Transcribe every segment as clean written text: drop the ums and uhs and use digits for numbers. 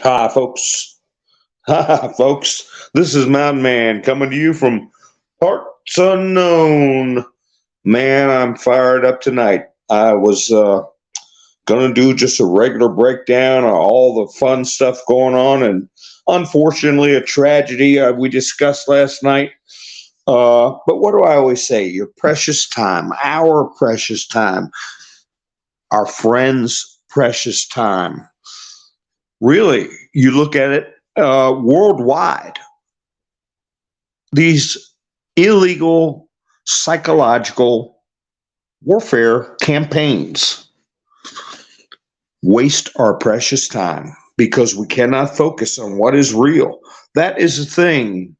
Hi, folks. Hi, folks. This is Mountain Man coming to you from parts unknown. Man, I'm fired up tonight. I was going to do just a regular breakdown of all the fun stuff going on, and unfortunately, a tragedy we discussed last night. But what do I always say? Your precious time, our precious time, our friends' precious time. Really, you look at it worldwide, these illegal psychological warfare campaigns waste our precious time because we cannot focus on what is real. That is the thing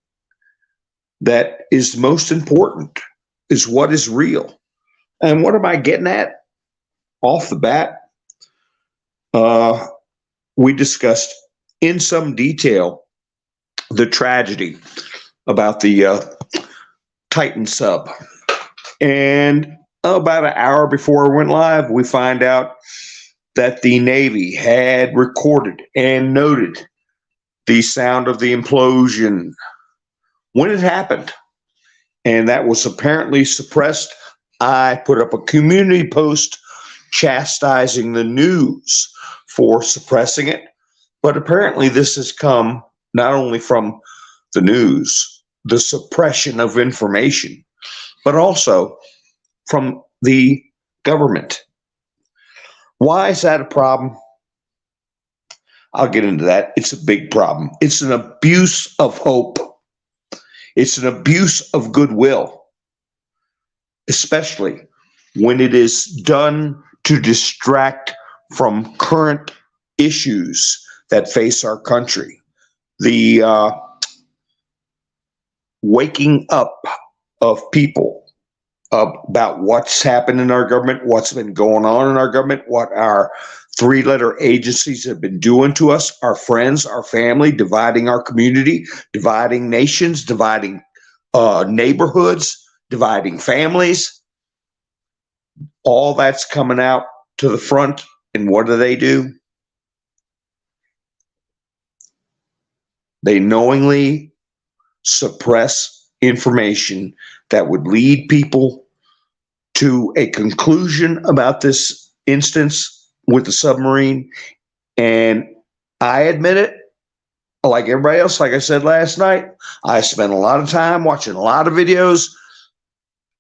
that is most important, is what is real. And what am I getting at off the bat? We discussed in some detail the tragedy about the Titan sub. And about an hour before we went live, we find out that the Navy had recorded and noted the sound of the implosion when it happened. And that was apparently suppressed. I put up a community post chastising the news for suppressing it. But apparently this has come not only from the news, the suppression of information, but also from the government. Why is that a problem? I'll get into that. It's a big problem. It's an abuse of hope. It's an abuse of goodwill, especially when it is done to distract from current issues that face our country. The waking up of people about what's happened in our government, what's been going on in our government, what our three-letter agencies have been doing to us, our friends, our family, dividing our community, dividing nations, dividing neighborhoods, dividing families. All that's coming out to the front. And what do? They knowingly suppress information that would lead people to a conclusion about this instance with the submarine. And I admit it, like everybody else, like I said last night, I spent a lot of time watching a lot of videos,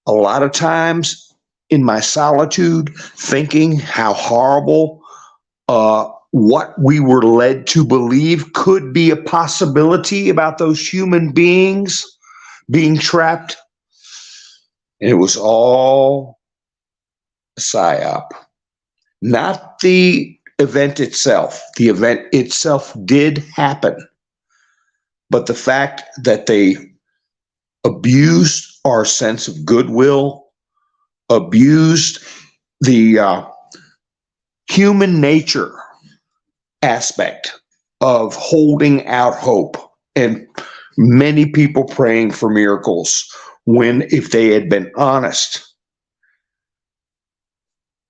a lot of times in my solitude, thinking how horrible what we were led to believe could be a possibility about those human beings being trapped. And it was all a psyop, not the event itself. The event itself did happen, but the fact that they abused our sense of goodwill, abused the human nature aspect of holding out hope, and many people praying for miracles when, if they had been honest,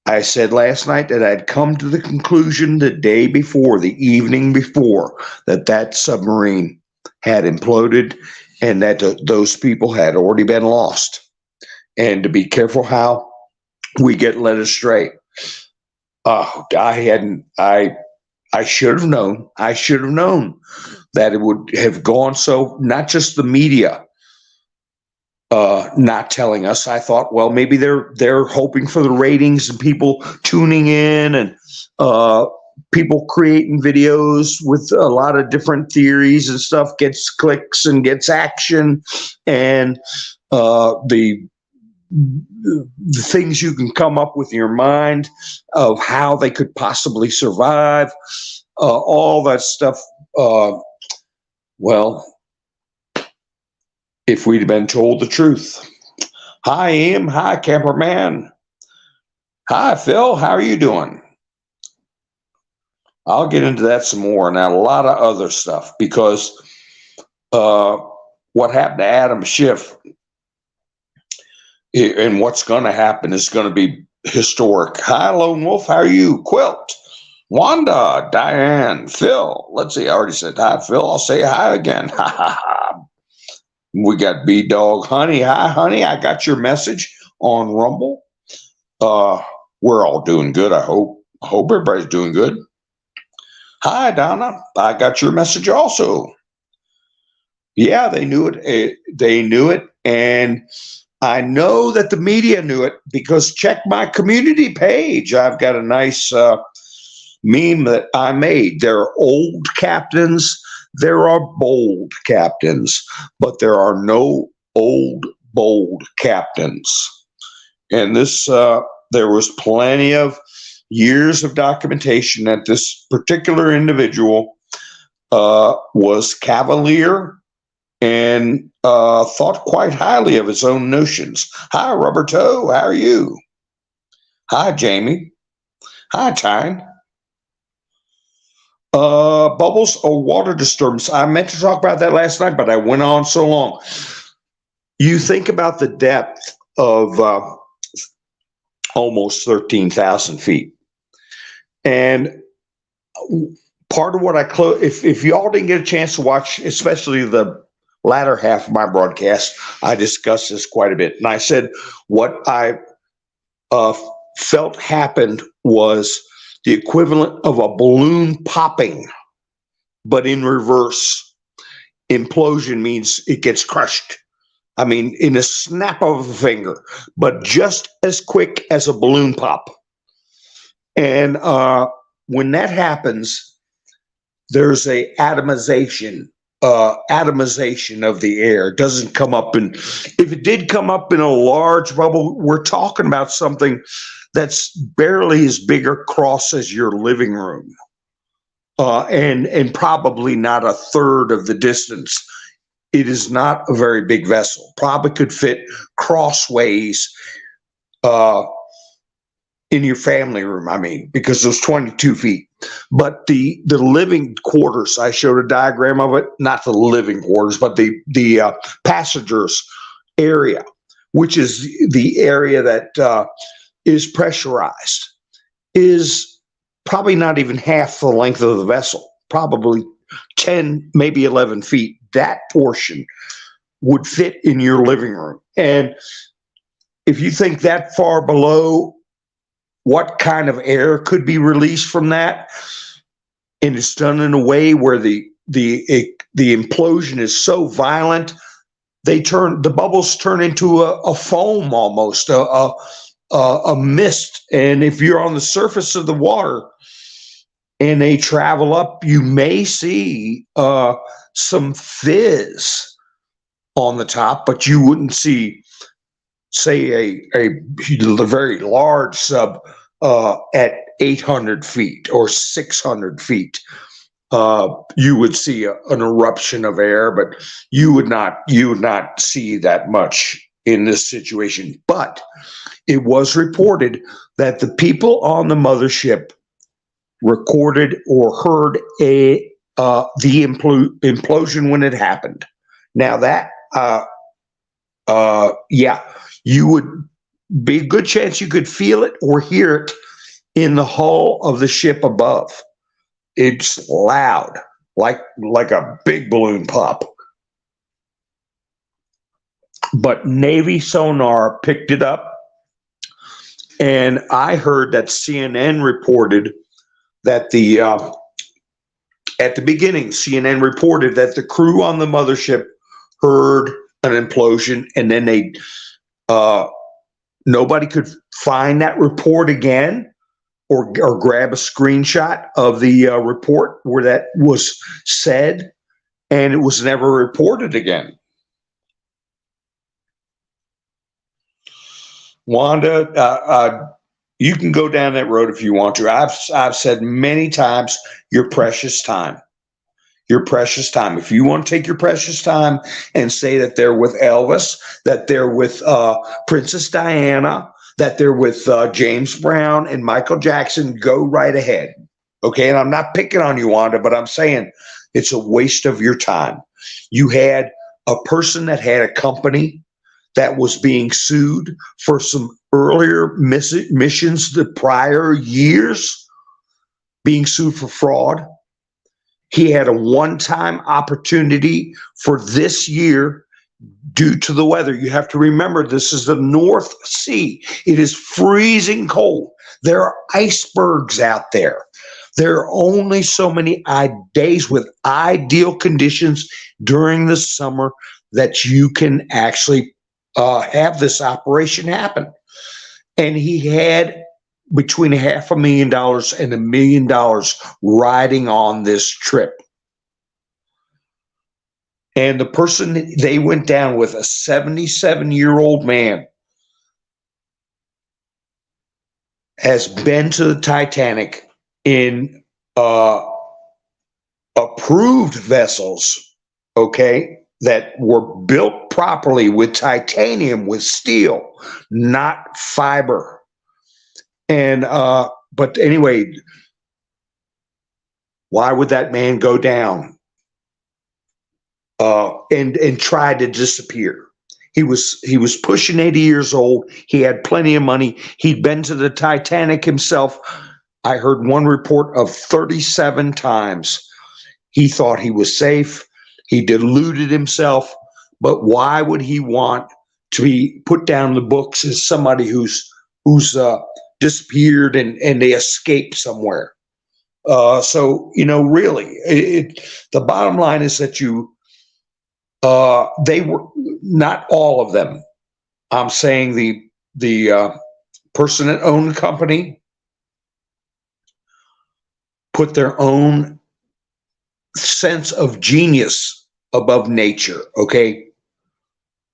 I said last night that I'd come to the conclusion the day before, the evening before, that submarine had imploded and that those people had already been lost. And to be careful how we get led astray. I should have known. I should have known that it would have gone so. Not just the media not telling us. I thought, well, maybe they're hoping for the ratings and people tuning in and people creating videos with a lot of different theories and stuff, gets clicks and gets action, and the things you can come up with in your mind of how they could possibly survive, all that stuff. Well, if we'd been told the truth. Hi, Ian. Hi, Camperman. Hi, Phil. How are you doing? I'll get into that some more and a lot of other stuff, because what happened to Adam Schiff and what's going to happen is going to be historic. Hi, Lone Wolf. How are you? Quilt. Wanda, Diane, Phil. Let's see. I already said hi, Phil. I'll say hi again. Ha ha ha. We got B Dog, Honey. Hi, Honey. I got your message on Rumble. Uh, we're all doing good. I hope. I hope everybody's doing good. Hi, Donna. I got your message also. Yeah, they knew it. They knew it, and I know that the media knew it because check my community page. I've got a nice meme that I made. There are old captains, there are bold captains, but there are no old, bold captains. And this, there was plenty of years of documentation that this particular individual was cavalier and thought quite highly of his own notions. Hi, Rubber Toe. How are you? Hi, Jamie. Hi, Tyne. Bubbles or water disturbance. I meant to talk about that last night, but I went on so long. You think about the depth of almost 13,000 feet. And part of what I close, if y'all didn't get a chance to watch, especially the latter half of my broadcast, I discussed this quite a bit. And I said what I felt happened was the equivalent of a balloon popping, but in reverse. Implosion means it gets crushed. I mean, in a snap of a finger, but just as quick as a balloon pop. And when that happens, there's a atomization of the air. It doesn't come up in, if it did come up in a large bubble, we're talking about something that's barely as big across as your living room, and probably not a third of the distance. It is not a very big vessel. Probably could fit crossways in your family room, I mean, because it was 22 feet. But the living quarters, I showed a diagram of it, not the living quarters, but the passengers area, which is the area that is pressurized, is probably not even half the length of the vessel, probably 10, maybe 11 feet. That portion would fit in your living room. And if you think that far below, what kind of air could be released from that? And it's done in a way where the implosion is so violent, the bubbles turn into a foam almost, a mist. And if you're on the surface of the water and they travel up, you may see some fizz on the top, but you wouldn't see, say, a very large sub at 800 feet or 600 feet. You would see an eruption of air, but you would not see that much in this situation. But it was reported that the people on the mothership recorded or heard the implosion when it happened. Now that, yeah, you would be a good chance you could feel it or hear it in the hull of the ship above. It's loud, like a big balloon pop. But Navy sonar picked it up, and I heard that CNN reported that at the beginning, CNN reported that the crew on the mothership heard an implosion, and then nobody could find that report again or grab a screenshot of the report where that was said, and it was never reported again. Wanda, you can go down that road if you want to. I've said many times, your precious time. Your precious time. If you want to take your precious time and say that they're with Elvis, that they're with Princess Diana, that they're with James Brown and Michael Jackson, go right ahead. Okay, and I'm not picking on you, Wanda, but I'm saying it's a waste of your time. You had a person that had a company that was being sued for some earlier missions the prior years being sued for fraud. He had a one-time opportunity for this year due to the weather. You have to remember, this is the North Sea. It is freezing cold. There are icebergs out there. There are only so many days with ideal conditions during the summer that you can actually have this operation happen. And he had between $500,000 and $1 million riding on this trip. And the person they went down with, a 77-year-old man, has been to the Titanic in approved vessels, okay, that were built properly with titanium, with steel, not fiber. And but anyway, why would that man go down and try to disappear? He was pushing 80 years old. He had plenty of money. He'd been to the Titanic himself. I heard one report of 37 times. He thought he was safe. He deluded himself. But why would he want to be put down in the books as somebody who's disappeared and they escaped somewhere? So, really, the bottom line is that they were not all of them. I'm saying the person that owned the company put their own sense of genius above nature. Okay,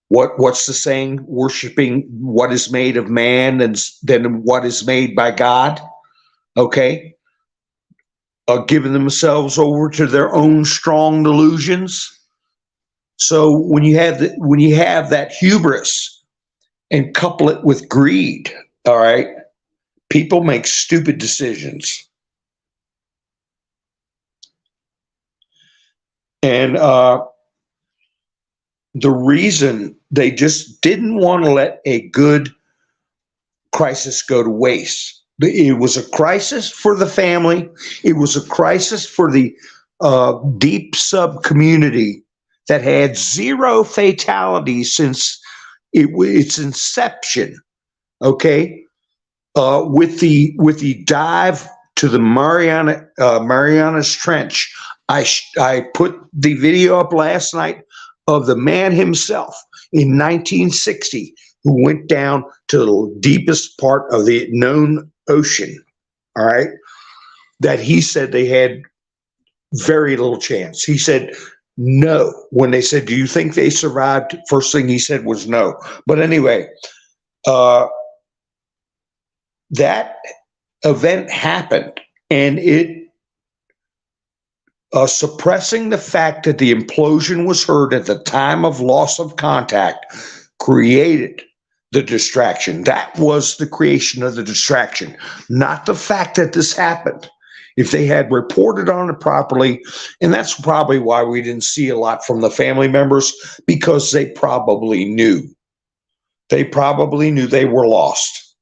what's the saying? Worshiping what is made of man than what is made by God. Okay, giving themselves over to their own strong delusions. So when you have that hubris and couple it with greed, all right, people make stupid decisions. And the reason they just didn't want to let a good crisis go to waste. It was a crisis for the family. It was a crisis for the deep sub community that had 0 fatalities since its inception. Okay, with the dive to the Marianas Trench. I put the video up last night of the man himself in 1960 who went down to the deepest part of the known ocean. All right, that he said they had very little chance. He said no. When they said, "Do you think they survived?" First thing he said was no. But anyway, that event happened, and it suppressing the fact that the implosion was heard at the time of loss of contact created the distraction. That was the creation of the distraction, not the fact that this happened. If they had reported on it properly, and that's probably why we didn't see a lot from the family members, because they probably knew. They probably knew they were lost.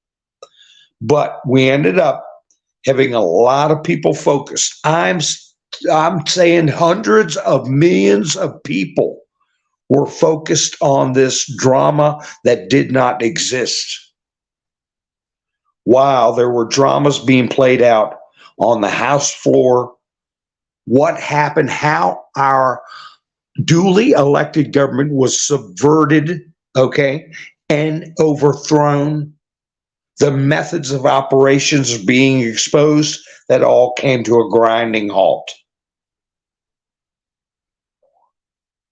But we ended up having a lot of people focused. I'm saying hundreds of millions of people were focused on this drama that did not exist. While there were dramas being played out on the House floor, what happened, how our duly elected government was subverted, okay, and overthrown, the methods of operations being exposed, that all came to a grinding halt.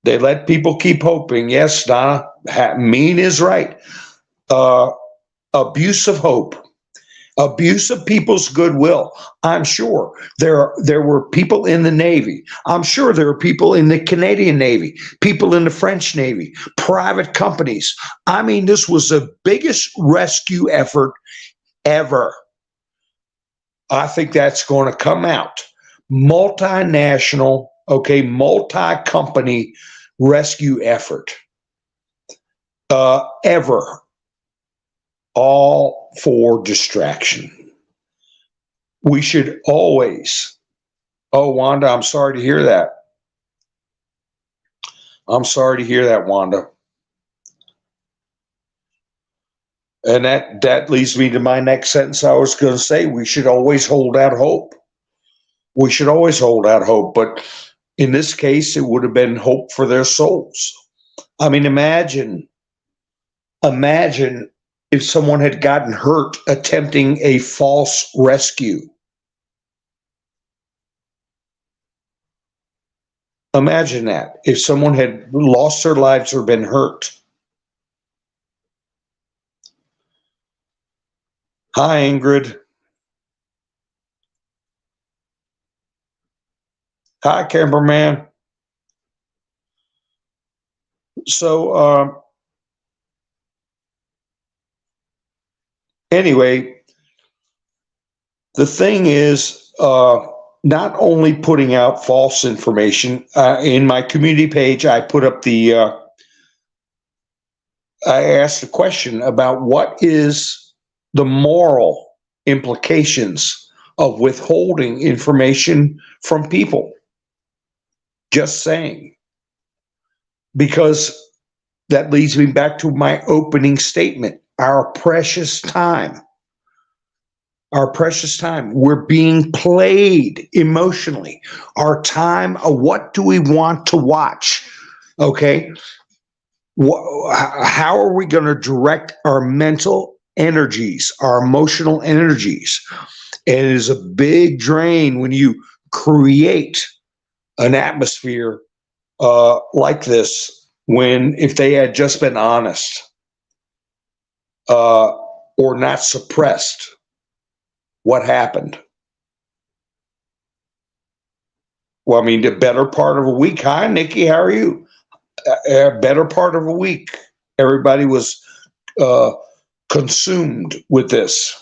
They let people keep hoping. Yes, Donna, mean is right. Abuse of hope. Abuse of people's goodwill. I'm sure there were people in the Navy. I'm sure there were people in the Canadian Navy, people in the French Navy, private companies. I mean, this was the biggest rescue effort ever. I think that's going to come out. Multinational, okay, multi-company rescue effort. Ever. All for distraction. we should always, oh, Wanda, I'm sorry to hear that. I'm sorry to hear that, Wanda. And that leads me to my next sentence. I was going to say, we should always hold out hope. We should always hold out hope. But in this case, it would have been hope for their souls. I mean, imagine if someone had gotten hurt attempting a false rescue. Imagine that, if someone had lost their lives or been hurt. Hi, Ingrid. Hi, cameraman. So, anyway, the thing is, not only putting out false information, in my community page, I put up I asked a question about what is the moral implications of withholding information from people. Just saying. Because that leads me back to my opening statement, our precious time. Our precious time. We're being played emotionally. Our time, what do we want to watch? Okay. How are we going to direct our mental energies, our emotional energies? And it is a big drain when you create an atmosphere like this, when if they had just been honest or not suppressed what happened. Well, I mean, the better part of a week. Hi, Nikki, how are you? Better part of a week. Everybody was consumed with this.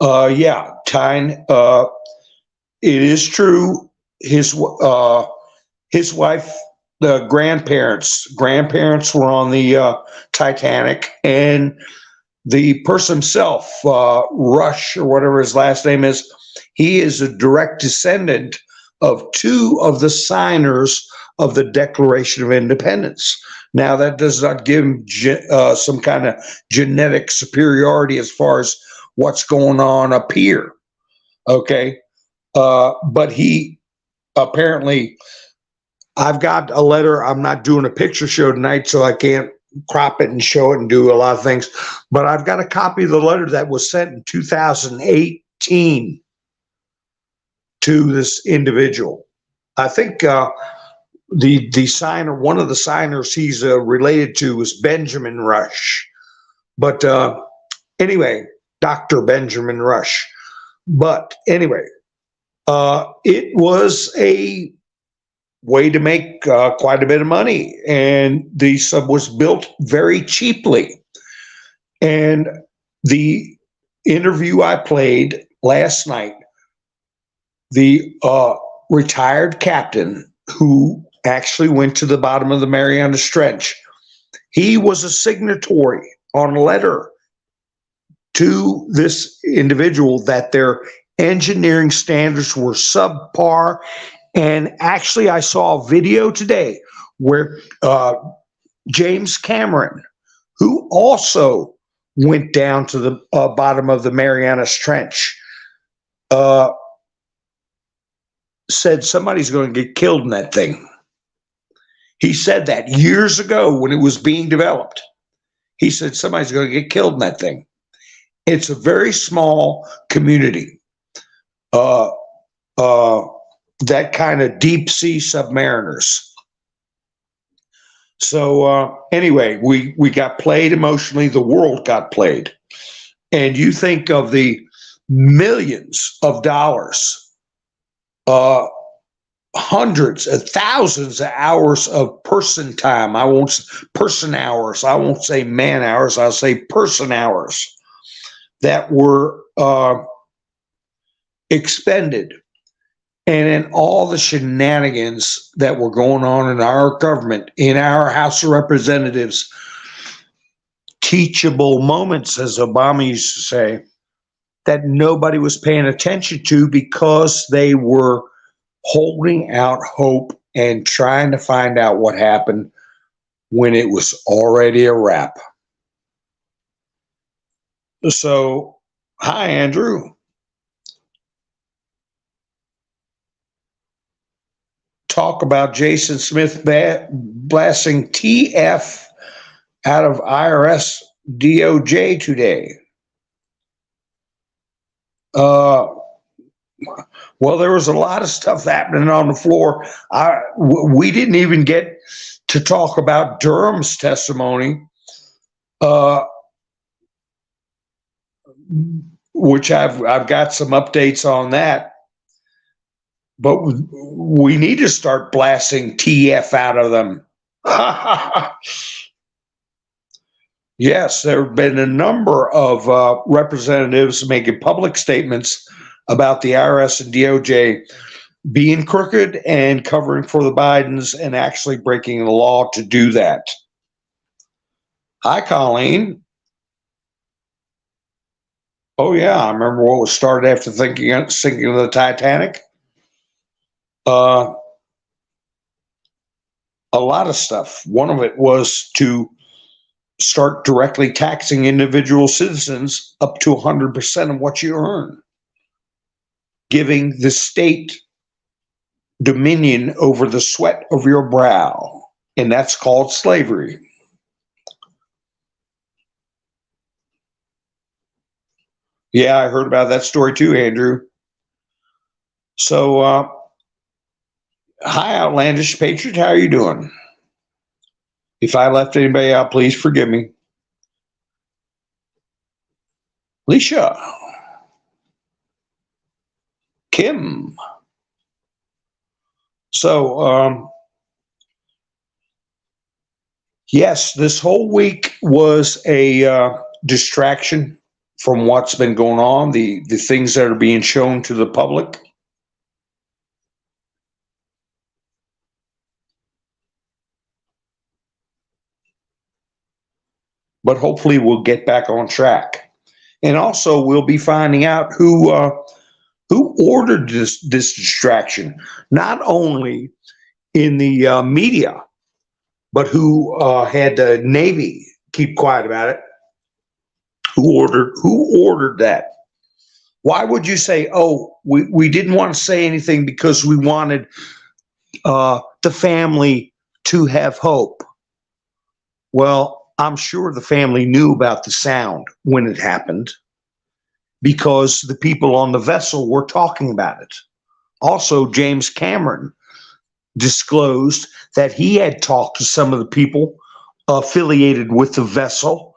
Yeah, Tyne, it is true. His wife, the grandparents were on the Titanic, and the person himself, Rush or whatever his last name is, he is a direct descendant of two of the signers of the Declaration of Independence. Now, that does not give him some kind of genetic superiority as far as what's going on up here. Okay. But he apparently, I've got a letter. I'm not doing a picture show tonight, so I can't crop it and show it and do a lot of things. But I've got a copy of the letter that was sent in 2018 to this individual. I think the signer, one of the signers he's related to is Benjamin Rush. But anyway, Dr. Benjamin Rush. But anyway, it was a way to make quite a bit of money, and the sub was built very cheaply. And the interview I played last night, the retired captain who actually went to the bottom of the Marianas Trench, he was a signatory on a letter to this individual that their engineering standards were subpar. And actually, I saw a video today where James Cameron, who also went down to the bottom of the Marianas Trench, said somebody's going to get killed in that thing. He said that years ago when it was being developed. He said somebody's going to get killed in that thing. It's a very small community. That kind of deep sea submariners. So anyway, we got played emotionally. The world got played. And you think of the millions of dollars, hundreds of thousands of hours of person time. Person hours. I won't say man hours. I'll say person hours that were expended. And in all the shenanigans that were going on in our government, in our House of Representatives, teachable moments, as Obama used to say, that nobody was paying attention to because they were holding out hope and trying to find out what happened when it was already a wrap. So, hi, Andrew. Talk about Jason Smith blasting TF out of IRS DOJ today. Well, there was a lot of stuff happening on the floor. We didn't even get to talk about Durham's testimony, which I've got some updates on that. But we need to start blasting TF out of them. Yes, there have been a number of representatives making public statements about the IRS and DOJ being crooked and covering for the Bidens and actually breaking the law to do that. Hi, Colleen. Oh, yeah, I remember what was started after sinking of the Titanic. A lot of stuff. One of it was to start directly taxing individual citizens up to 100% of what you earn, giving the state dominion over the sweat of your brow, and that's called slavery. Yeah, I heard about that story too, Andrew. So, hi, Outlandish Patriot. How are you doing? If I left anybody out, please forgive me. Alicia. Kim. So, yes, this whole week was a distraction from what's been going on, the things that are being shown to the public. But hopefully we'll get back on track. And also we'll be finding out who ordered this distraction, not only in the media, but who had the Navy keep quiet about it. Who ordered that? Why would you say, oh, we didn't want to say anything because we wanted the family to have hope? Well, I'm sure the family knew about the sound when it happened because the people on the vessel were talking about it. Also, James Cameron disclosed that he had talked to some of the people affiliated with the vessel,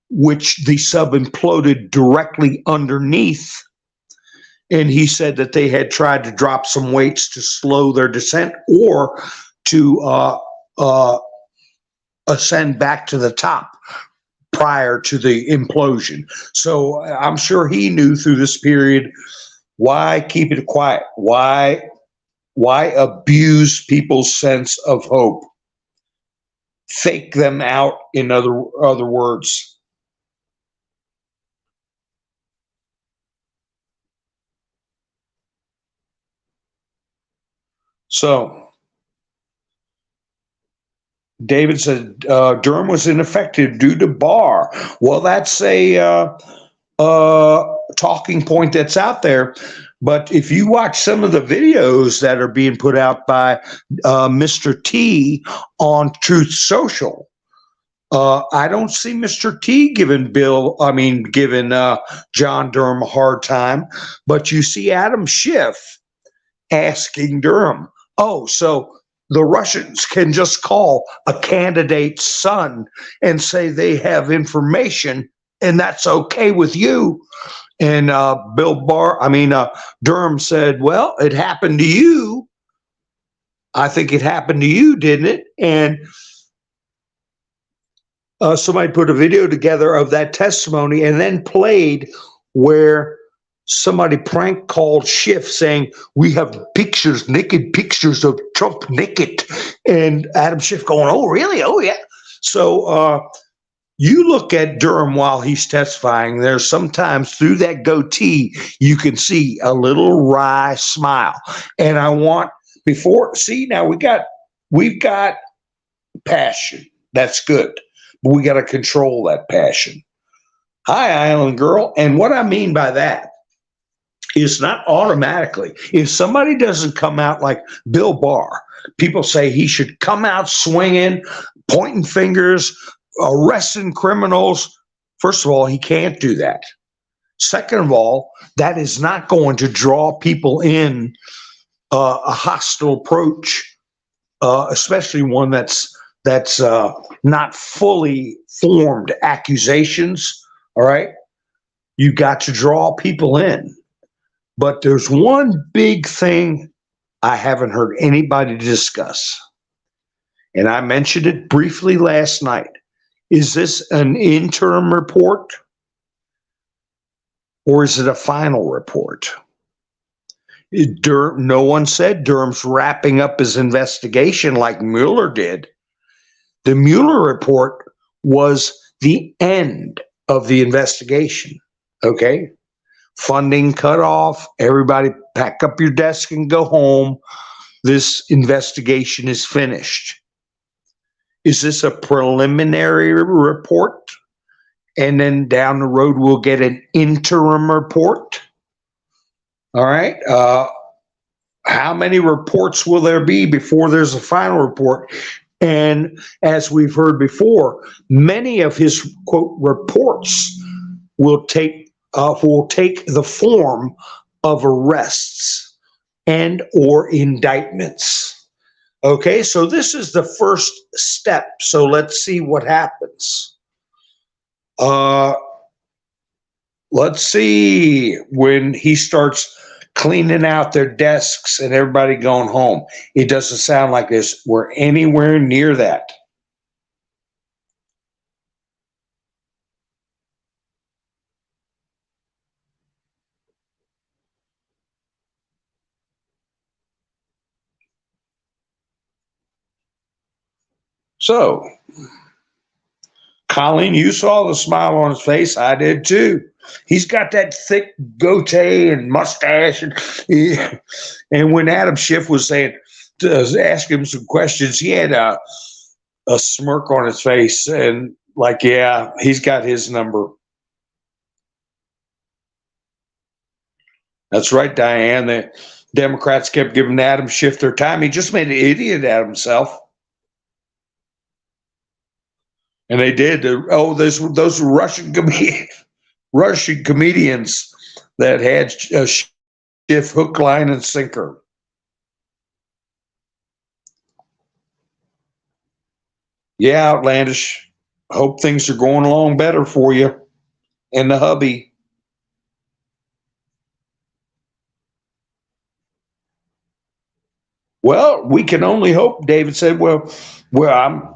which the sub imploded directly underneath. And he said that they had tried to drop some weights to slow their descent or to ascend back to the top prior to the implosion. So I'm sure he knew through this period, why keep it quiet? Why abuse people's sense of hope? Fake them out, in other words. So David said Durham was ineffective due to Barr. Well, that's a talking point that's out there. But if you watch some of the videos that are being put out by Mr. T on Truth Social, I don't see Mr. T giving John Durham a hard time, but you see Adam Schiff asking Durham, oh, so the Russians can just call a candidate's son and say they have information, and that's okay with you. And Durham said, well, it happened to you. I think it happened to you, didn't it? And somebody put a video together of that testimony and then played where somebody prank called Schiff saying, we have pictures, naked pictures of Trump naked. And Adam Schiff going, oh, really? Oh, yeah. So You look at Durham while he's testifying, there's sometimes through that goatee, you can see a little wry smile. And I want now we've got passion. That's good. But we got to control that passion. Hi, Island Girl. And what I mean by that is not automatically. If somebody doesn't come out like Bill Barr, people say he should come out swinging, pointing fingers, arresting criminals. First of all, he can't do that. Second of all, that is not going to draw people in a hostile approach, especially one that's not fully formed accusations. All right, you got to draw people in. But there's one big thing I haven't heard anybody discuss, and I mentioned it briefly last night. Is this an interim report or is it a final report? No one said Durham's wrapping up his investigation like Mueller did. The Mueller report was the end of the investigation, okay? Funding cut off, everybody pack up your desk and go home. This investigation is finished. Is this a preliminary report? And then down the road, we'll get an interim report? All right. How many reports will there be before there's a final report? And as we've heard before, many of his, quote, reports will take the form of arrests and or indictments. Okay, so this is the first step. So let's see what happens. Let's see when he starts cleaning out their desks and everybody going home. It doesn't sound like we're anywhere near that. So, Colleen, you saw the smile on his face. I did too. He's got that thick goatee and mustache. And when Adam Schiff was saying, ask him some questions, he had a smirk on his face and like, yeah, he's got his number. That's right, Diane. The Democrats kept giving Adam Schiff their time. He just made an idiot out of himself. And they did. Those Russian comedians that had Schiff hook, line, and sinker. Yeah, Outlandish. Hope things are going along better for you and the hubby. Well, we can only hope, David said. Well,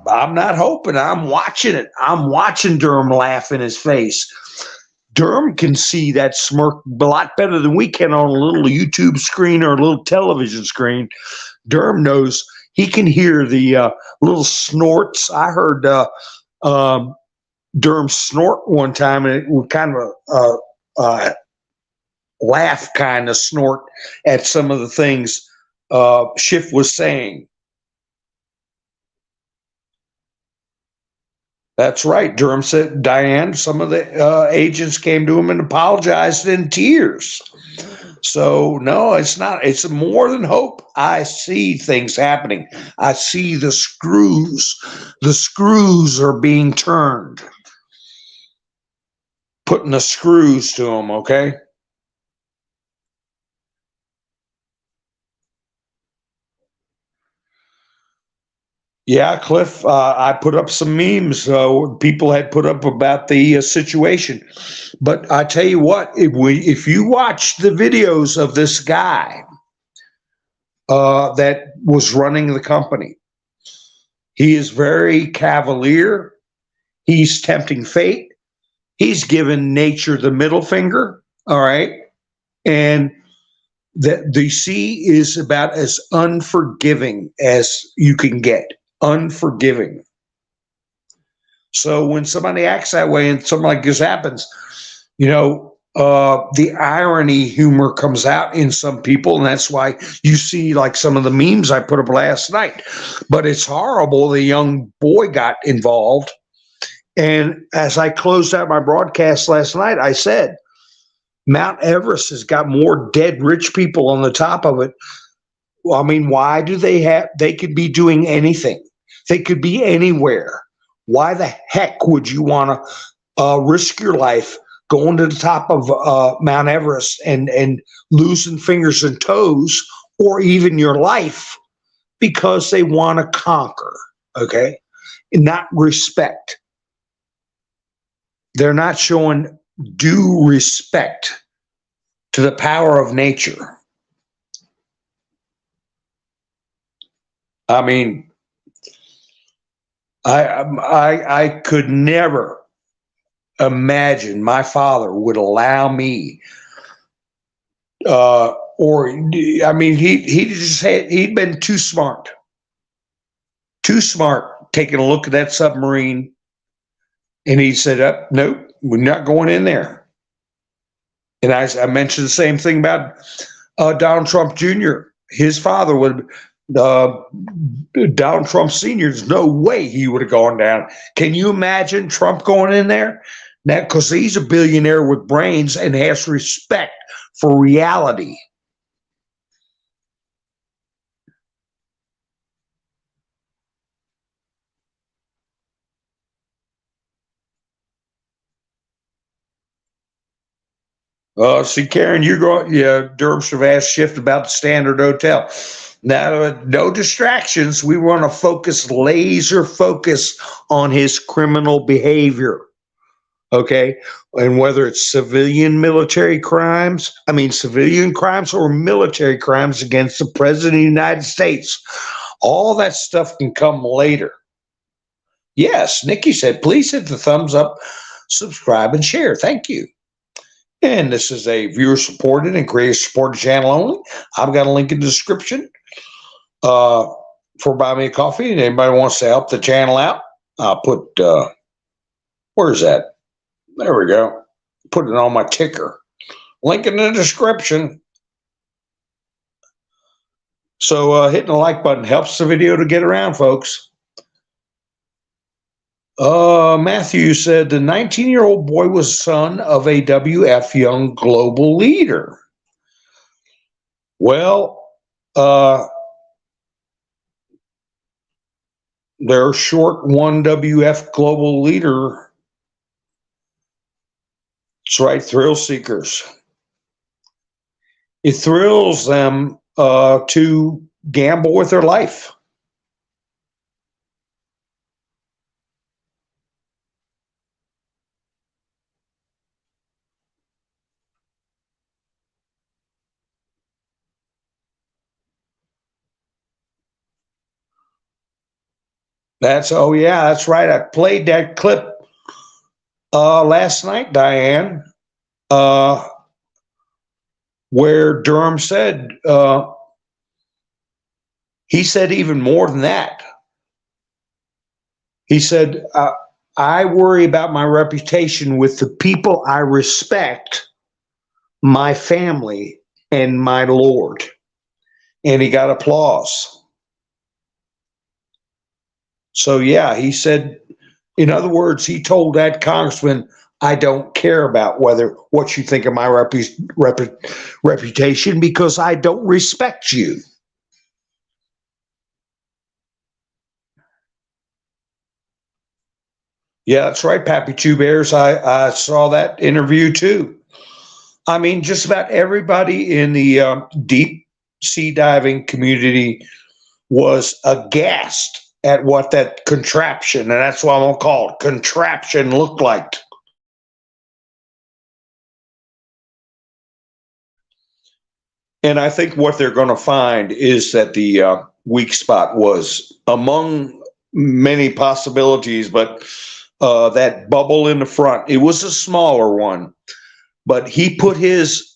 I'm not hoping. I'm watching it. I'm watching Durham laugh in his face. Durham can see that smirk a lot better than we can on a little YouTube screen or a little television screen. Durham knows. He can hear the little snorts. I heard Durham snort one time, and it was kind of a laugh kind of snort at some of the things Schiff was saying. That's right. Durham said, Diane, some of the agents came to him and apologized in tears. So, no, it's not. It's more than hope. I see things happening. I see the screws. The screws are being turned. Putting the screws to them, okay? Yeah, Cliff, I put up some memes people had put up about the situation. But I tell you what, if you watch the videos of this guy that was running the company, he is very cavalier. He's tempting fate. He's given nature the middle finger, all right? And the DC is about as unforgiving as you can get. Unforgiving. So when somebody acts that way and something like this happens, the irony humor comes out in some people, and that's why you see like some of the memes I put up last night. But it's horrible. The young boy got involved. And as I closed out my broadcast last night, I said, Mount Everest has got more dead rich people on the top of it. Well, I mean, why do they could be doing anything. They could be anywhere. Why the heck would you want to risk your life going to the top of Mount Everest and losing fingers and toes, or even your life, because they want to conquer, okay? And not respect. They're not showing due respect to the power of nature. I mean, I could never imagine my father would allow me, he'd been too smart taking a look at that submarine, and he said, nope, we're not going in there. And I mentioned the same thing about Donald Trump Jr. His father would, Donald Trump Sr., there's no way he would have gone down. Can you imagine Trump going in there? Now, because he's a billionaire with brains and has respect for reality. See, Karen, Durham should have asked Schiff about the Standard Hotel. Now, no distractions. We want to laser focus on his criminal behavior. Okay. And whether it's civilian crimes or military crimes against the President of the United States, all that stuff can come later. Yes, Nikki said, please hit the thumbs up, subscribe, and share. Thank you. And this is a viewer-supported and creator-supported channel only. I've got a link in the description for Buy Me a Coffee. And anybody wants to help the channel out, I'll put, where's that? There we go. Put it on my ticker. Link in the description. So hitting the like button helps the video to get around, folks. Matthew said the 19-year-old boy was son of a WF Young global leader. Well, they're short one WF global leader. That's right, thrill seekers. It thrills them to gamble with their life. That's right. I played that clip last night, Diane, where Durham said, he said even more than that. He said, I worry about my reputation with the people I respect, my family, and my Lord. And he got applause. So, yeah, he said, in other words, he told that congressman, I don't care about what you think of my reputation because I don't respect you. Yeah, that's right, Pappy Two Bears. I saw that interview too. I mean, just about everybody in the deep sea diving community was aghast at what that contraption, and that's what I'm going to call it, contraption, looked like. And I think what they're going to find is that the weak spot was among many possibilities, but that bubble in the front, it was a smaller one, but he put his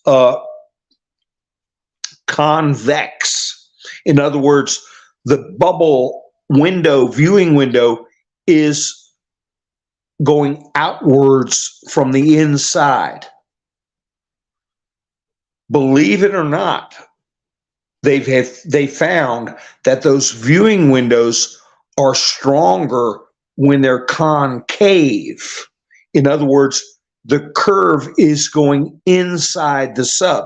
convex, in other words, the bubble viewing window is going outwards from the inside. Believe it or not, they found that those viewing windows are stronger when they're concave. In other words, the curve is going inside the sub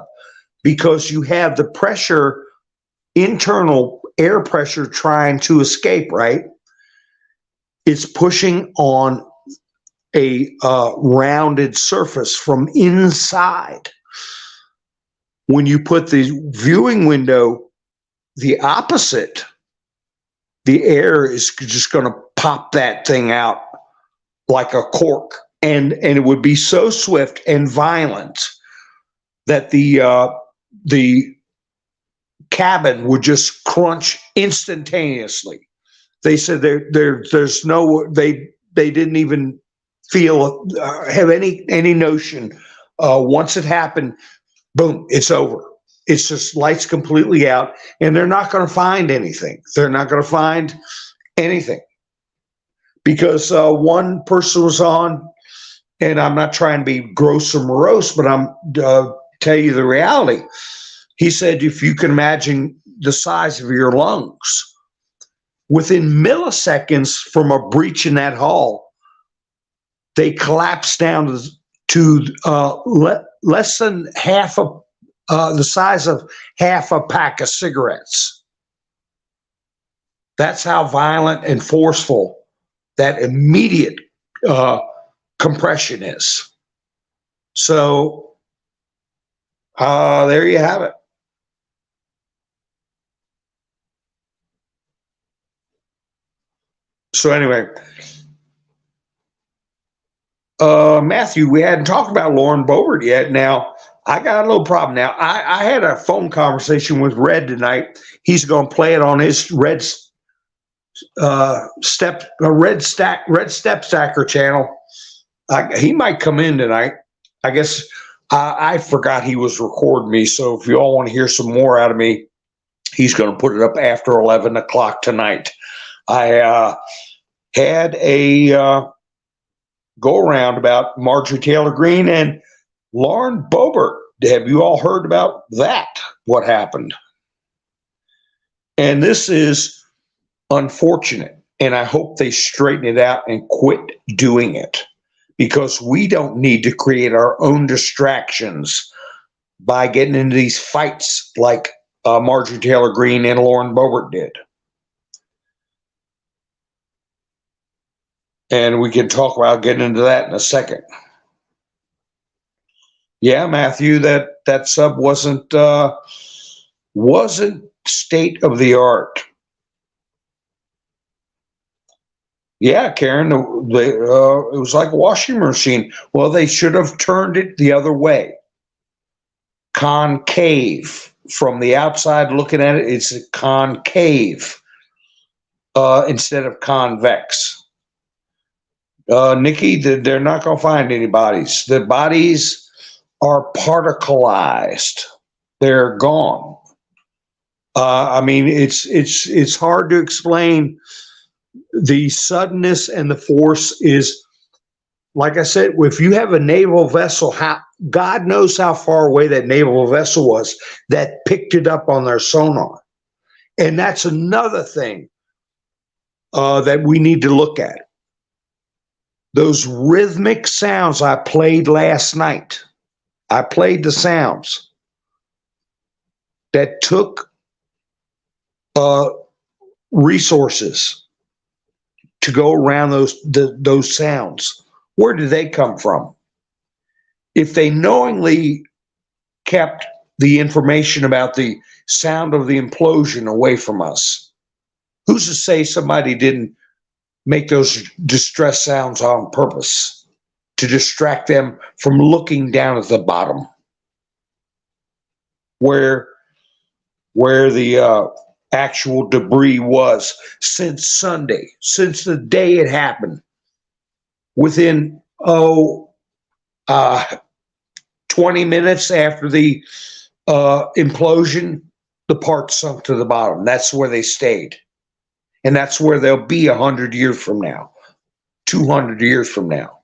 because you have the pressure, internal air pressure trying to escape, right? It's pushing on a rounded surface from inside. When you put the viewing window the opposite, the air is just going to pop that thing out like a cork, and it would be so swift and violent that the cabin would just crunch instantaneously. They said there's no, they didn't even feel have any notion. Once it happened, boom, it's over. It's just lights completely out, and they're not going to find anything. They're not going to find anything because one person was on, and I'm not trying to be gross or morose, but I'm tell you the reality. He said, if you can imagine the size of your lungs, within milliseconds from a breach in that hull, they collapsed down to less than half the size of half a pack of cigarettes. That's how violent and forceful that immediate compression is. So there you have it. So anyway, Matthew, we hadn't talked about Lauren Boebert yet. Now, I got a little problem. Now, I had a phone conversation with Red tonight. He's going to play it on his Red Step Stacker channel. He might come in tonight. I guess I forgot he was recording me. So if you all want to hear some more out of me, he's going to put it up after 11 o'clock tonight. I had a go around about Marjorie Taylor Greene and Lauren Boebert. Have you all heard about that? What happened? And this is unfortunate, and I hope they straighten it out and quit doing it, because we don't need to create our own distractions by getting into these fights like Marjorie Taylor Greene and Lauren Boebert did. And we can talk about getting into that in a second. Yeah, Matthew, that sub wasn't state of the art. Yeah, Karen, it was like a washing machine. Well, they should have turned it the other way. Concave. From the outside looking at it, it's concave instead of convex. Nikki, they're not going to find any bodies. The bodies are particleized. They're gone. I mean, it's hard to explain. The suddenness and the force is, like I said, if you have a naval vessel, God knows how far away that naval vessel was that picked it up on their sonar. And that's another thing that we need to look at. Those rhythmic sounds I played last night. I played the sounds that took resources to go around those sounds. Where did they come from? If they knowingly kept the information about the sound of the implosion away from us, who's to say somebody didn't make those distress sounds on purpose to distract them from looking down at the bottom where the actual debris was since Sunday, since the day it happened. Within 20 minutes after the implosion, the parts sunk to the bottom. That's where they stayed. And that's where they'll be 100 years from now, 200 years from now.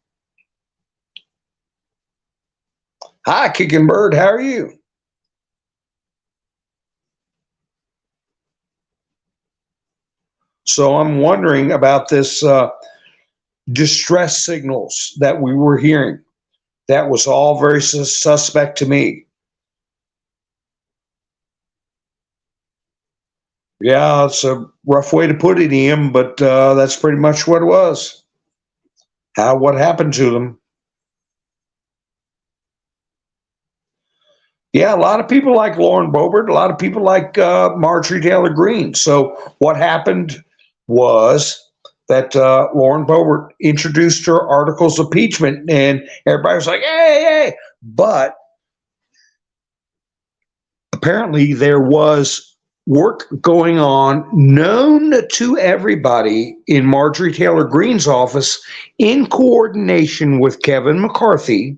Hi, Kicking Bird. How are you? So I'm wondering about this distress signals that we were hearing. That was all very suspect to me. Yeah, it's a rough way to put it, Ian, but that's pretty much what it was. What happened to them? Yeah, a lot of people like Lauren Boebert. A lot of people like Marjorie Taylor Greene. So what happened was that Lauren Boebert introduced her articles of impeachment, and everybody was like, hey, hey. But apparently there was work going on known to everybody in Marjorie Taylor Greene's office in coordination with Kevin McCarthy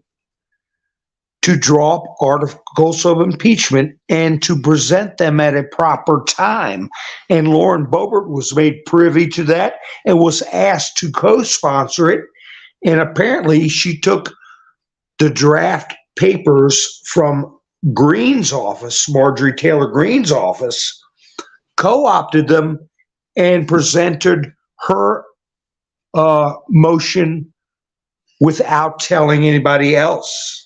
to draw up articles of impeachment and to present them at a proper time. And Lauren Boebert was made privy to that and was asked to co-sponsor it. And apparently she took the draft papers from Greene's office, Marjorie Taylor Greene's office, co-opted them and presented her motion without telling anybody else.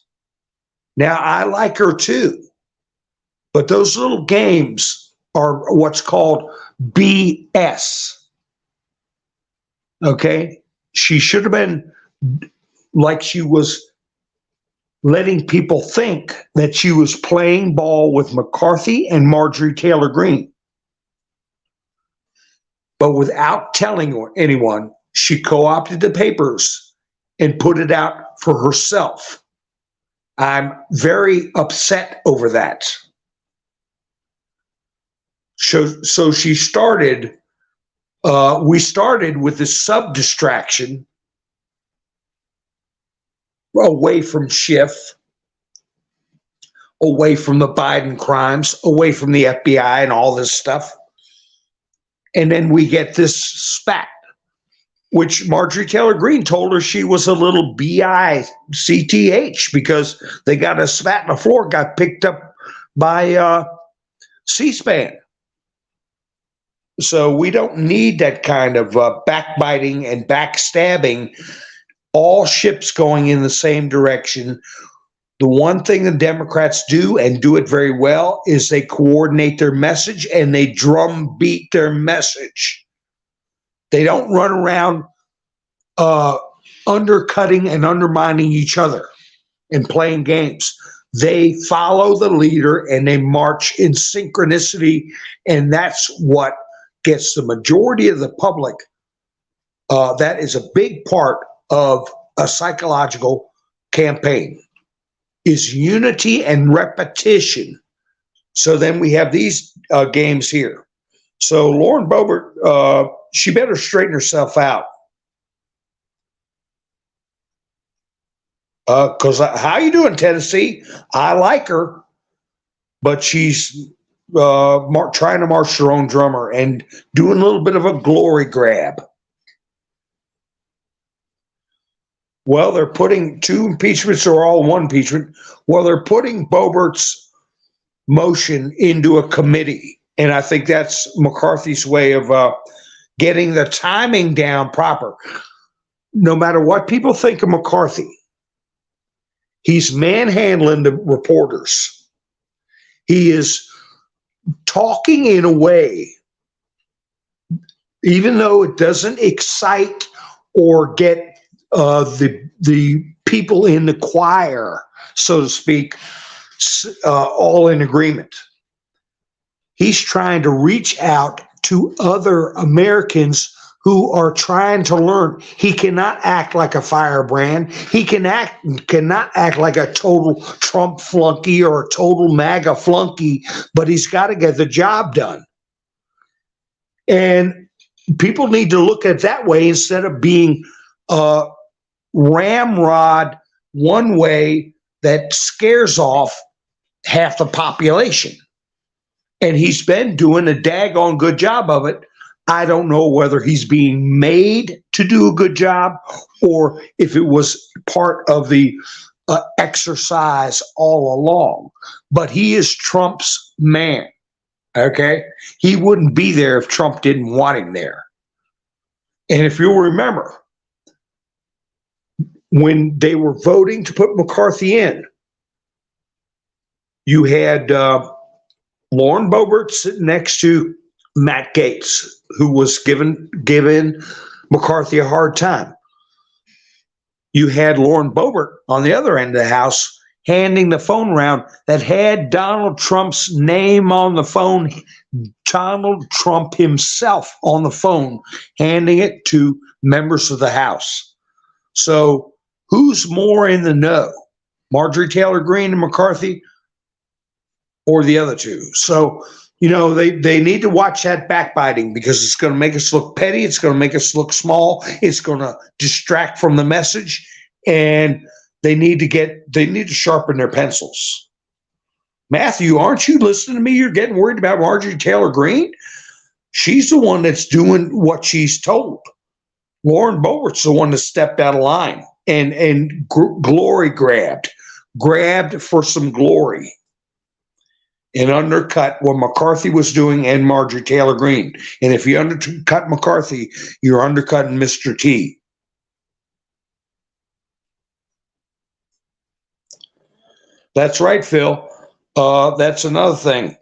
Now, I like her too, but those little games are what's called BS. Okay? She should have been like she was letting people think that she was playing ball with McCarthy and Marjorie Taylor Greene. But without telling anyone, she co-opted the papers and put it out for herself. I'm very upset over that. So she started, we started with this sub-distraction away from Schiff, away from the Biden crimes, away from the FBI and all this stuff. And then we get this spat, which Marjorie Taylor Greene told her she was a little BICTH because they got a spat on the floor, got picked up by C-SPAN. So we don't need that kind of backbiting and backstabbing, all ships going in the same direction. The one thing the Democrats do, and do it very well, is they coordinate their message and they drum beat their message. They don't run around undercutting and undermining each other and playing games. They follow the leader and they march in synchronicity, and that's what gets the majority of the public. That is a big part of a psychological campaign, is unity and repetition. So then we have these games here. So Lauren Boebert, she better straighten herself out. Because how you doing, Tennessee? I like her, but she's trying to march her own drummer and doing a little bit of a glory grab. Well, they're putting two impeachments or all one impeachment. Well, they're putting Boebert's motion into a committee. And I think that's McCarthy's way of getting the timing down proper. No matter what people think of McCarthy, he's manhandling the reporters. He is talking in a way, even though it doesn't excite or get the people in the choir, so to speak, all in agreement. He's trying to reach out to other Americans who are trying to learn. He cannot act like a firebrand. He cannot act like a total Trump flunky or a total MAGA flunky, but he's got to get the job done. And people need to look at it that way instead of being ramrod one way that scares off half the population. And he's been doing a daggone good job of it. I don't know whether he's being made to do a good job or if it was part of the exercise all along. But he is Trump's man. Okay? He wouldn't be there if Trump didn't want him there. And if you'll remember, when they were voting to put McCarthy in, you had Lauren Boebert sitting next to Matt Gaetz, who was giving McCarthy a hard time. You had Lauren Boebert on the other end of the house handing the phone around that had Donald Trump's name on the phone, Donald Trump himself on the phone, handing it to members of the House. So who's more in the know, Marjorie Taylor Greene and McCarthy, or the other two? So, you know, they need to watch that backbiting, because it's going to make us look petty. It's going to make us look small. It's going to distract from the message, and they need to sharpen their pencils. Matthew, aren't you listening to me? You're getting worried about Marjorie Taylor Greene? She's the one that's doing what she's told. Lauren Boebert's the one that stepped out of line and glory grabbed for some glory, and undercut what McCarthy was doing and Marjorie Taylor Greene. And if you undercut McCarthy, you're undercutting Mr. T. That's right, Phil. That's another thing.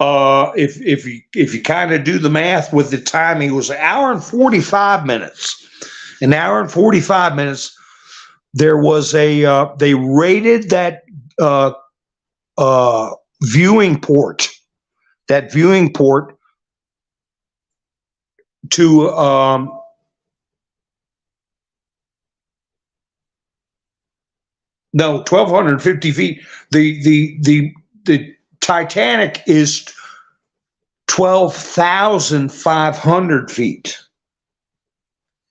If you kind of do the math with the timing, it was an hour and 45 minutes. An hour and 45 minutes. There was they raided that viewing port to no, 1,250 feet. The Titanic is 12,500 feet.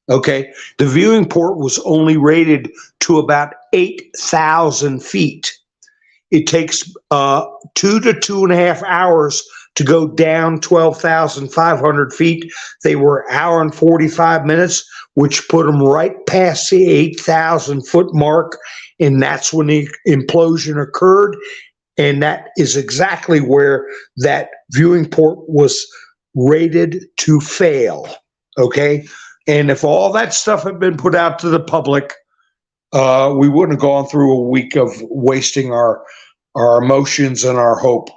Okay, the viewing port was only rated to about 8,000 feet. It takes 2 to 2.5 hours to go down 12,500 feet. They were an hour and 45 minutes, which put them right past the 8,000 foot mark, and that's when the implosion occurred. And that is exactly where that viewing port was rated to fail. Okay. And if all that stuff had been put out to the public, we wouldn't have gone through a week of wasting our emotions and our hope.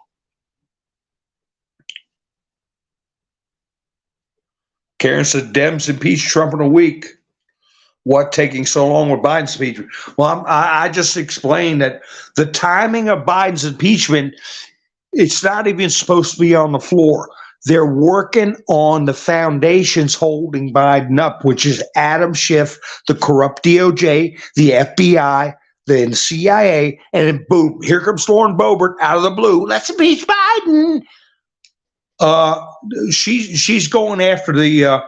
Karen said, Dems impeach Trump in a week. What taking so long with Biden's impeachment? Well, I just explained that the timing of Biden's impeachment, it's not even supposed to be on the floor. They're working on the foundations holding Biden up, which is Adam Schiff, the corrupt DOJ, the FBI, the CIA, and then boom, here comes Lauren Boebert out of the blue. Let's impeach Biden. She's going after the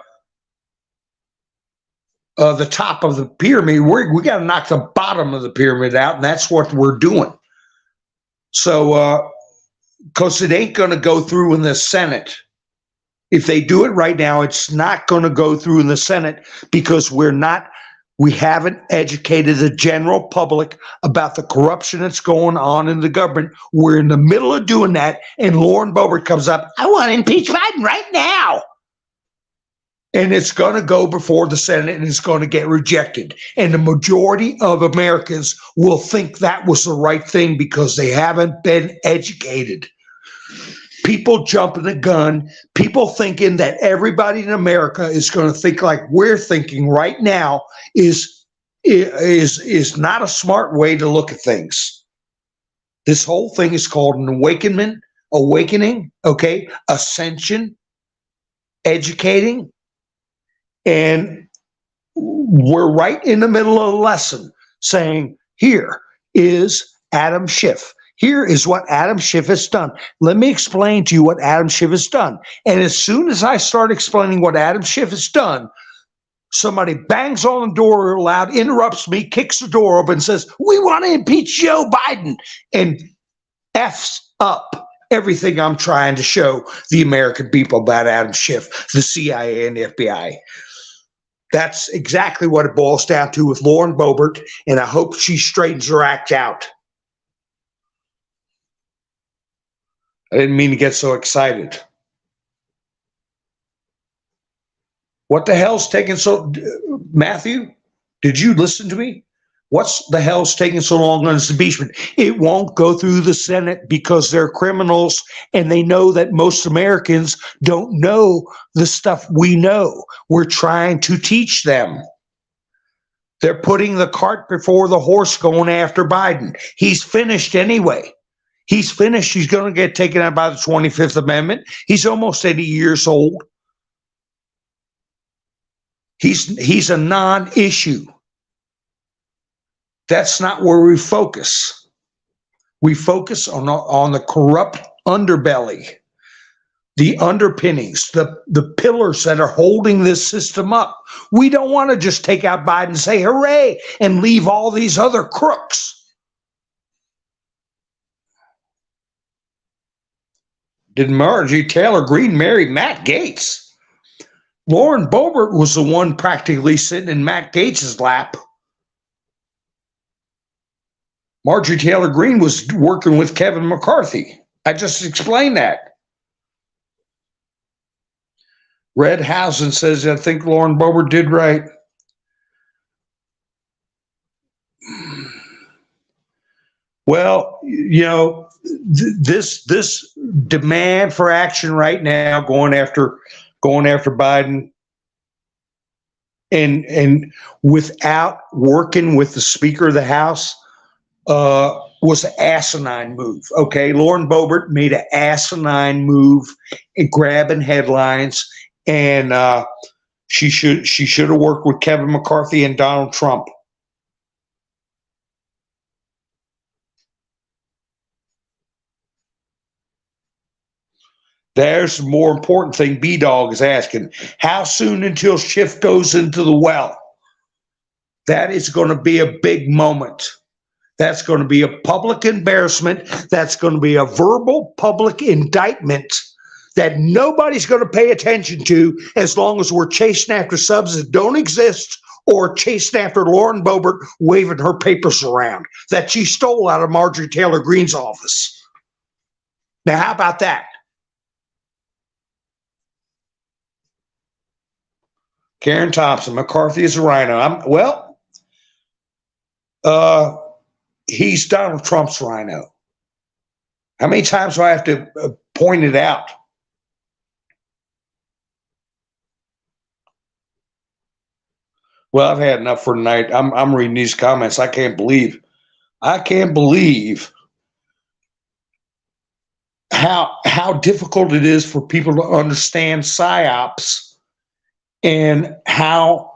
top of the pyramid. We got to knock the bottom of the pyramid out, and that's what we're doing. So, because it ain't going to go through in the Senate. If they do it right now, it's not going to go through in the Senate because we haven't educated the general public about the corruption that's going on in the government. We're in the middle of doing that, and Lauren Boebert comes up, I want to impeach Biden right now. And it's going to go before the Senate, and it's going to get rejected. And the majority of Americans will think that was the right thing because they haven't been educated. People jumping the gun, people thinking that everybody in America is going to think like we're thinking right now is not a smart way to look at things. This whole thing is called an awakening, okay, ascension, educating, and we're right in the middle of the lesson saying, here is Adam Schiff. Here is what Adam Schiff has done. Let me explain to you what Adam Schiff has done. And as soon as I start explaining what Adam Schiff has done, somebody bangs on the door loud, interrupts me, kicks the door open, and says, we want to impeach Joe Biden, and F's up. everything I'm trying to show the American people about Adam Schiff, the CIA, and the FBI. That's exactly what it boils down to with Lauren Boebert, and I hope she straightens her act out. I didn't mean to get so excited. What the hell's taking so, Matthew, did you listen to me? What's the hell's taking so long on this impeachment? It won't go through the Senate because they're criminals, and they know that most Americans don't know the stuff we know. We're trying to teach them. They're putting the cart before the horse going after Biden. He's finished anyway. He's finished. He's going to get taken out by the 25th Amendment. He's almost 80 years old. He's a non-issue. That's not where we focus. We focus on the corrupt underbelly, the underpinnings, the pillars that are holding this system up. We don't want to just take out Biden and say hooray and leave all these other crooks. Did Marjorie Taylor Greene marry Matt Gaetz? Lauren Boebert was the one practically sitting in Matt Gaetz's lap. Marjorie Taylor Greene was working with Kevin McCarthy. I just explained that. Red Housen says, I think Lauren Boebert did right. Well, you know, this demand for action right now, going after Biden, and without working with the Speaker of the House, was an asinine move. Okay, Lauren Boebert made an asinine move in grabbing headlines, and she should have worked with Kevin McCarthy and Donald Trump. There's the more important thing B-Dog is asking. How soon until Schiff goes into the well? That is going to be a big moment. That's going to be a public embarrassment. That's going to be a verbal public indictment that nobody's going to pay attention to as long as we're chasing after subs that don't exist, or chasing after Lauren Boebert waving her papers around that she stole out of Marjorie Taylor Greene's office. Now, how about that? Karen Thompson, McCarthy is a rhino. He's Donald Trump's rhino. How many times do I have to point it out? Well, I've had enough for tonight. I'm reading these comments. I can't believe how difficult it is for people to understand Psyops and how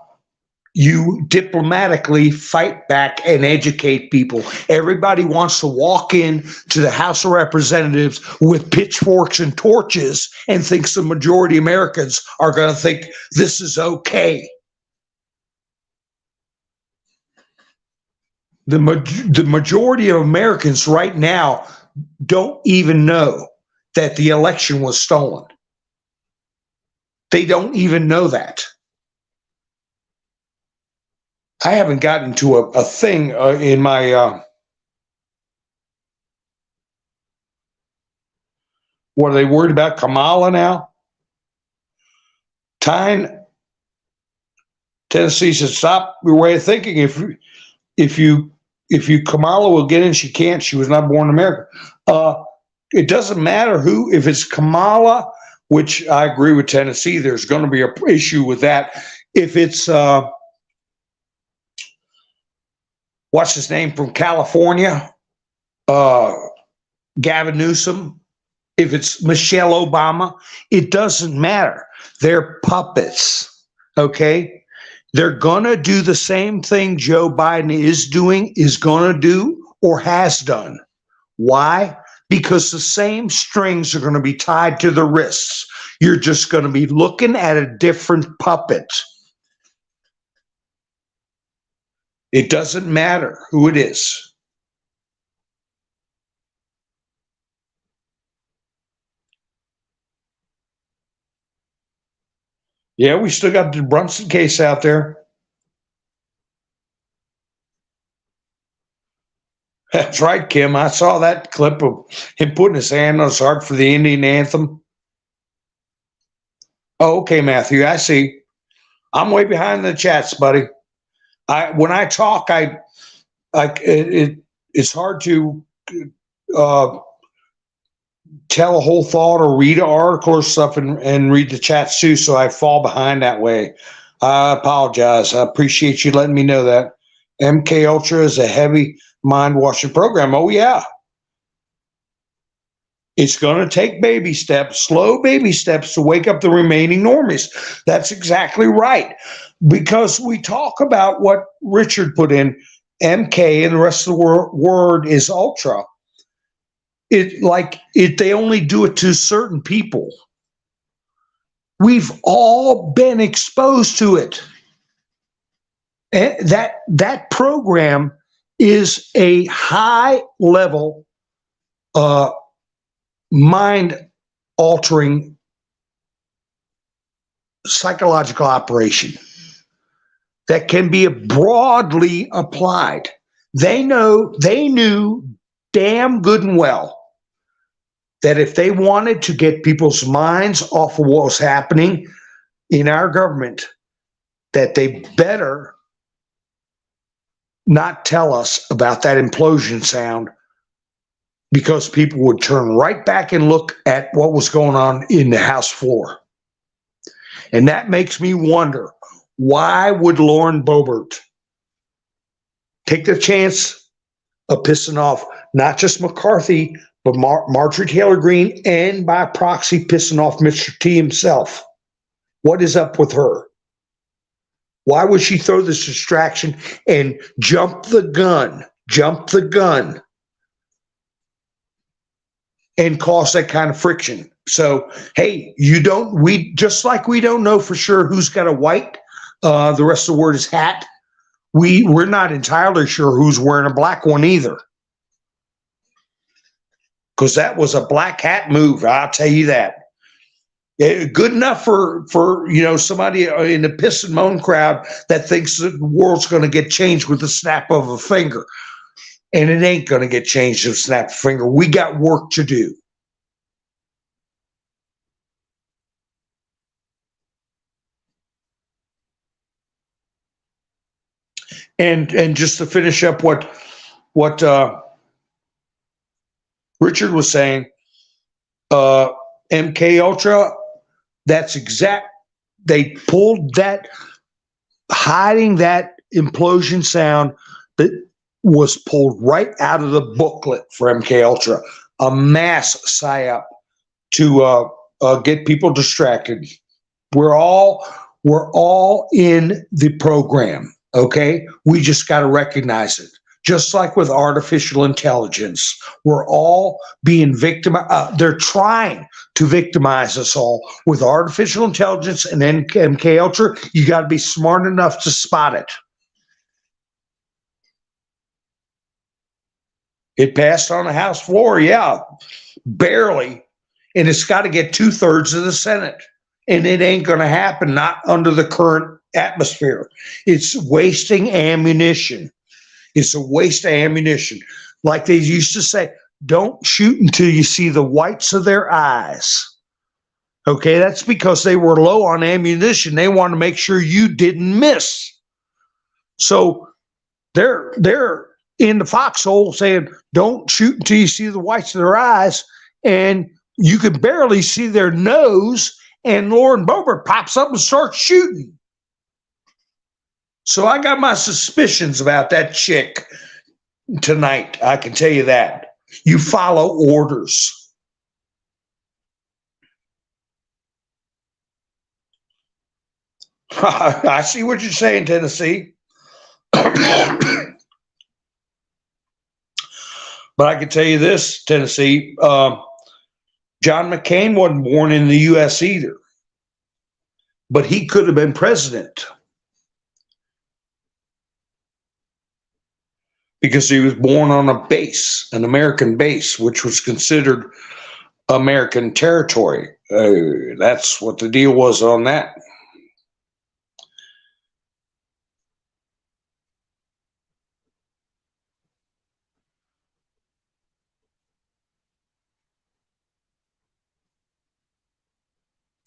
you diplomatically fight back and educate people. Everybody wants to walk in to the House of Representatives with pitchforks and torches and thinks the majority of Americans are going to think this is okay. The majority of Americans right now don't even know that the election was stolen. They don't even know that. I haven't gotten to a thing in my what are they worried about? Kamala now? Tyne, Tennessee said, stop your way of thinking. If you Kamala will get in, she can't. She was not born in America. It doesn't matter who. If it's Kamala, which I agree with Tennessee, there's going to be an issue with that. If it's what's his name from California, Gavin Newsom, if it's Michelle Obama, it doesn't matter. They're puppets, okay? They're going to do the same thing Joe Biden is doing, is going to do, or has done. Why? Because the same strings are going to be tied to the wrists. You're just going to be looking at a different puppet. It doesn't matter who it is. Yeah, we still got the Brunson case out there. That's right, Kim. I saw that clip of him putting his hand on his heart for the Indian anthem. Oh, okay, Matthew, I see. I'm way behind the chats, buddy. When I talk, it's hard to uh, tell a whole thought or read an article or stuff and read the chats too. So I fall behind that way. I apologize. I appreciate you letting me know that. MK Ultra is a heavy mind washing program. Oh yeah. It's going to take baby steps, slow baby steps to wake up the remaining normies. That's exactly right. Because we talk about what Richard put in, MK, and the rest of the word is ultra. They only do it to certain people. We've all been exposed to it. And that program is a high level mind altering psychological operation that can be broadly applied. They knew damn good and well that if they wanted to get people's minds off of what was happening in our government, that they better not tell us about that implosion sound, because people would turn right back and look at what was going on in the House floor. And that makes me wonder, why would Lauren Boebert take the chance of pissing off not just McCarthy, but Marjorie Taylor Greene, and by proxy pissing off Mr. T himself? What is up with her? Why would she throw this distraction and jump the gun, and cause that kind of friction? So, hey, we don't know for sure who's got a white, the rest of the word is hat. We're not entirely sure who's wearing a black one either. Because that was a black hat move, I'll tell you that. Good enough for somebody in the piss and moan crowd that thinks that the world's going to get changed with the snap of a finger. And it ain't going to get changed with a snap of a finger. We got work to do. And just to finish up what Richard was saying, MK Ultra, that's exact. They pulled that, hiding that implosion sound that was pulled right out of the booklet for MK Ultra, a mass psyop to get people distracted. We're all in the program. Okay, we just got to recognize it. Just like with artificial intelligence, we're all being victimized. They're trying to victimize us all with artificial intelligence and MK Ultra. You got to be smart enough to spot it. It passed on the House floor, yeah, barely, and it's got to get 2/3 of the Senate, and it ain't going to happen. Not under the current atmosphere. It's wasting ammunition. It's a waste of ammunition. Like they used to say, don't shoot until you see the whites of their eyes. Okay, that's because they were low on ammunition. They want to make sure you didn't miss. So they're in the foxhole saying, don't shoot until you see the whites of their eyes. And you can barely see their nose, and Lauren Boebert pops up and starts shooting. So I got my suspicions about that chick tonight. I can tell you that. You follow orders. I see what you're saying, Tennessee. But I can tell you this, Tennessee. John McCain wasn't born in the U.S. either. But he could have been president. Because he was born on a base, an American base, which was considered American territory. That's what the deal was on that.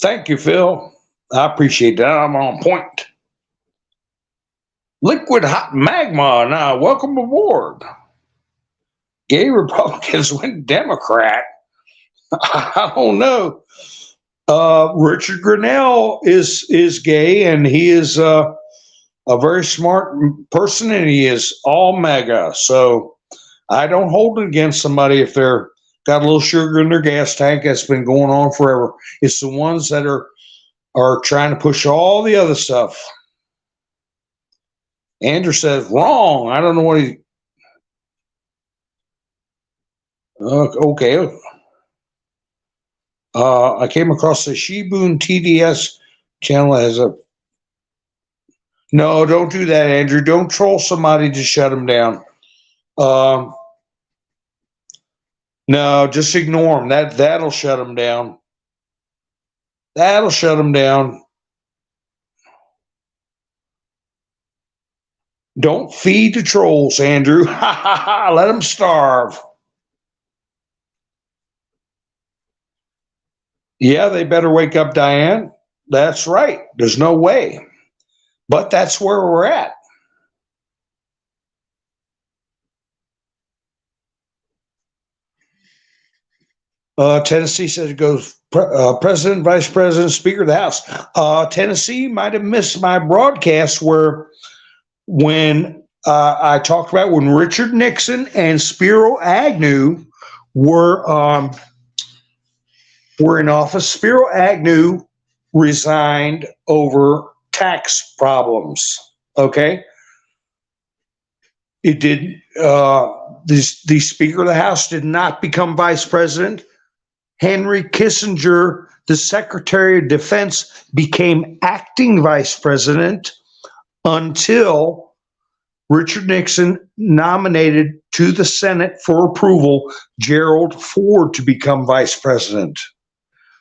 Thank you, Phil. I appreciate that. I'm on point. Liquid hot magma. Now, welcome aboard. Gay Republicans went Democrat. I don't know. Richard Grinnell is gay, and he is a very smart person, and he is all MAGA. So I don't hold it against somebody if they're got a little sugar in their gas tank. That's been going on forever. It's the ones that are trying to push all the other stuff. Andrew says wrong. I don't know what he. Okay. I came across the Shibun TDS channel as a. No, don't do that, Andrew. Don't troll somebody to shut them down. No, just ignore them. That'll shut them down. That'll shut them down. Don't feed the trolls, Andrew. Let them starve. Yeah, they better wake up, Diane. That's right. There's no way. But that's where we're at. Tennessee says it goes president, vice president, speaker of the House. Tennessee might have missed my broadcast where when I talked about when Richard Nixon and Spiro Agnew were in office. Spiro Agnew resigned over tax problems. Okay, it did. The Speaker of the House did not become vice president. Henry Kissinger, the Secretary of Defense, became acting vice president until Richard Nixon nominated to the Senate for approval Gerald Ford to become vice president.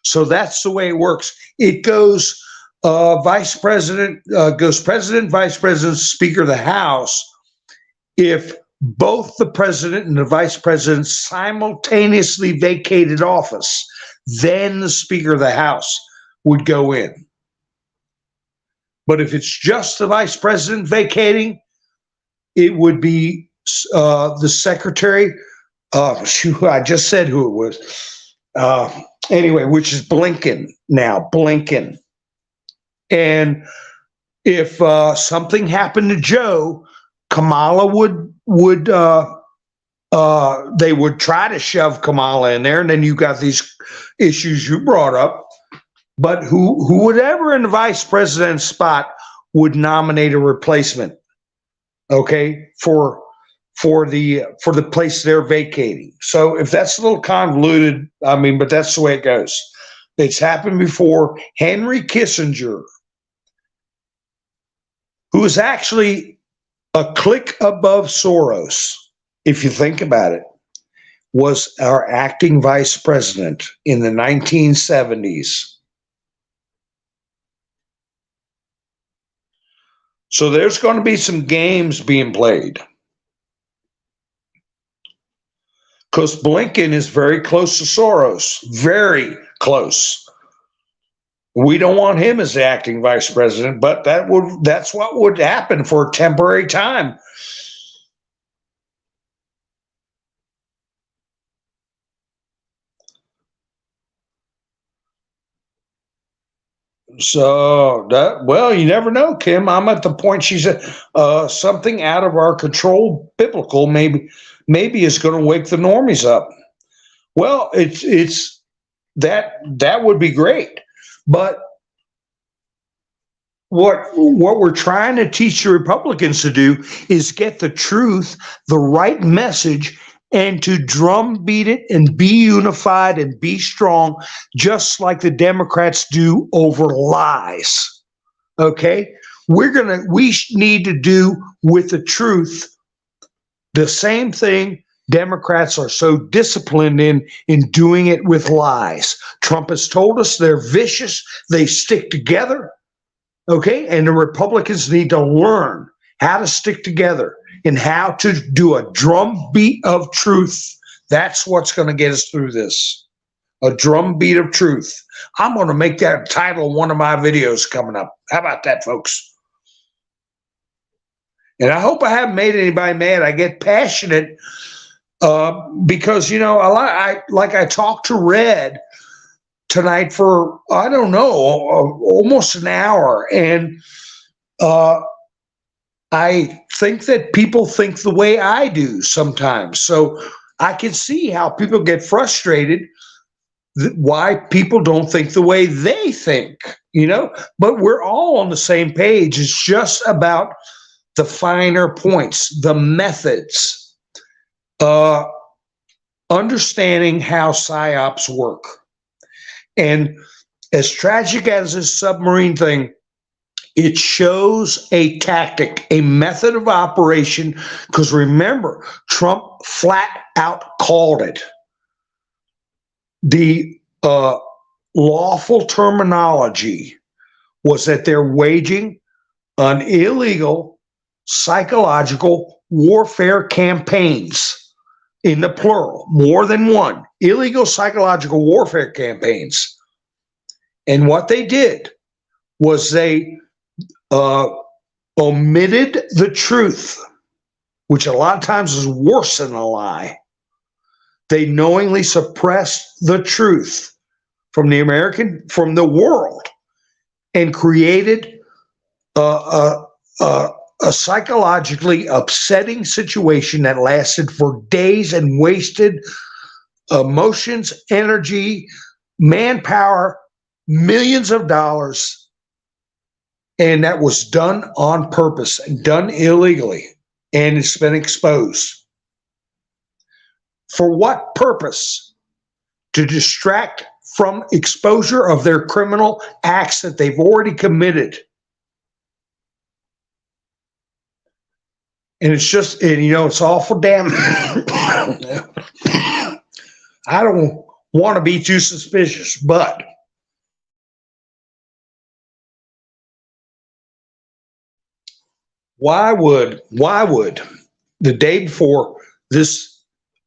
So that's the way it works. It goes vice president, goes president, vice president, Speaker of the House. If both the president and the vice president simultaneously vacated office, then the Speaker of the House would go in. But if it's just the vice president vacating, it would be the secretary. I just said who it was. Anyway, which is Blinken now, Blinken. And if something happened to Joe, Kamala they would try to shove Kamala in there, and then you got these issues you brought up. But who would ever in the vice president spot would nominate a replacement? Okay, for the place they're vacating. So if that's a little convoluted, I mean, but that's the way it goes. It's happened before. Henry Kissinger, who is actually a click above Soros, if you think about it, was our acting vice president in the 1970s. So there's going to be some games being played. Because Blinken is very close to Soros, very close. We don't want him as the acting vice president, but that's what would happen for a temporary time. So well, you never know, Kim. I'm at the point she said something out of our control, biblical, maybe is going to wake the normies up. Well, it's that would be great. But what we're trying to teach the Republicans to do is get the truth, the right message, and to drumbeat it and be unified and be strong, just like the Democrats do over lies. Okay? We need to do with the truth the same thing Democrats are so disciplined in doing it with lies. Trump has told us they're vicious, they stick together, okay? And the Republicans need to learn how to stick together and how to do a drumbeat of truth. That's what's going to get us through this. A drumbeat of truth. I'm going to make that title of one of my videos coming up. How about that, folks? And I hope I haven't made anybody mad. I get passionate because, you know, I talked to Red tonight for, I don't know, almost an hour. And I think that people think the way I do sometimes. So I can see how people get frustrated, why people don't think the way they think, you know, but we're all on the same page. It's just about the finer points, the methods, understanding how psyops work. And as tragic as this submarine thing, it shows a tactic, a method of operation, because remember, Trump flat out called it. The lawful terminology was that they're waging an illegal psychological warfare campaigns, in the plural, more than one, illegal psychological warfare campaigns. And what they did was they omitted the truth, which a lot of times is worse than a lie. They knowingly suppressed the truth from the world, and created a psychologically upsetting situation that lasted for days and wasted emotions, energy, manpower, millions of dollars. And that was done on purpose and done illegally. And it's been exposed. For what purpose? To distract from exposure of their criminal acts that they've already committed. And it's just, and you know, it's awful damn. I don't want to be too suspicious, but why would the day before this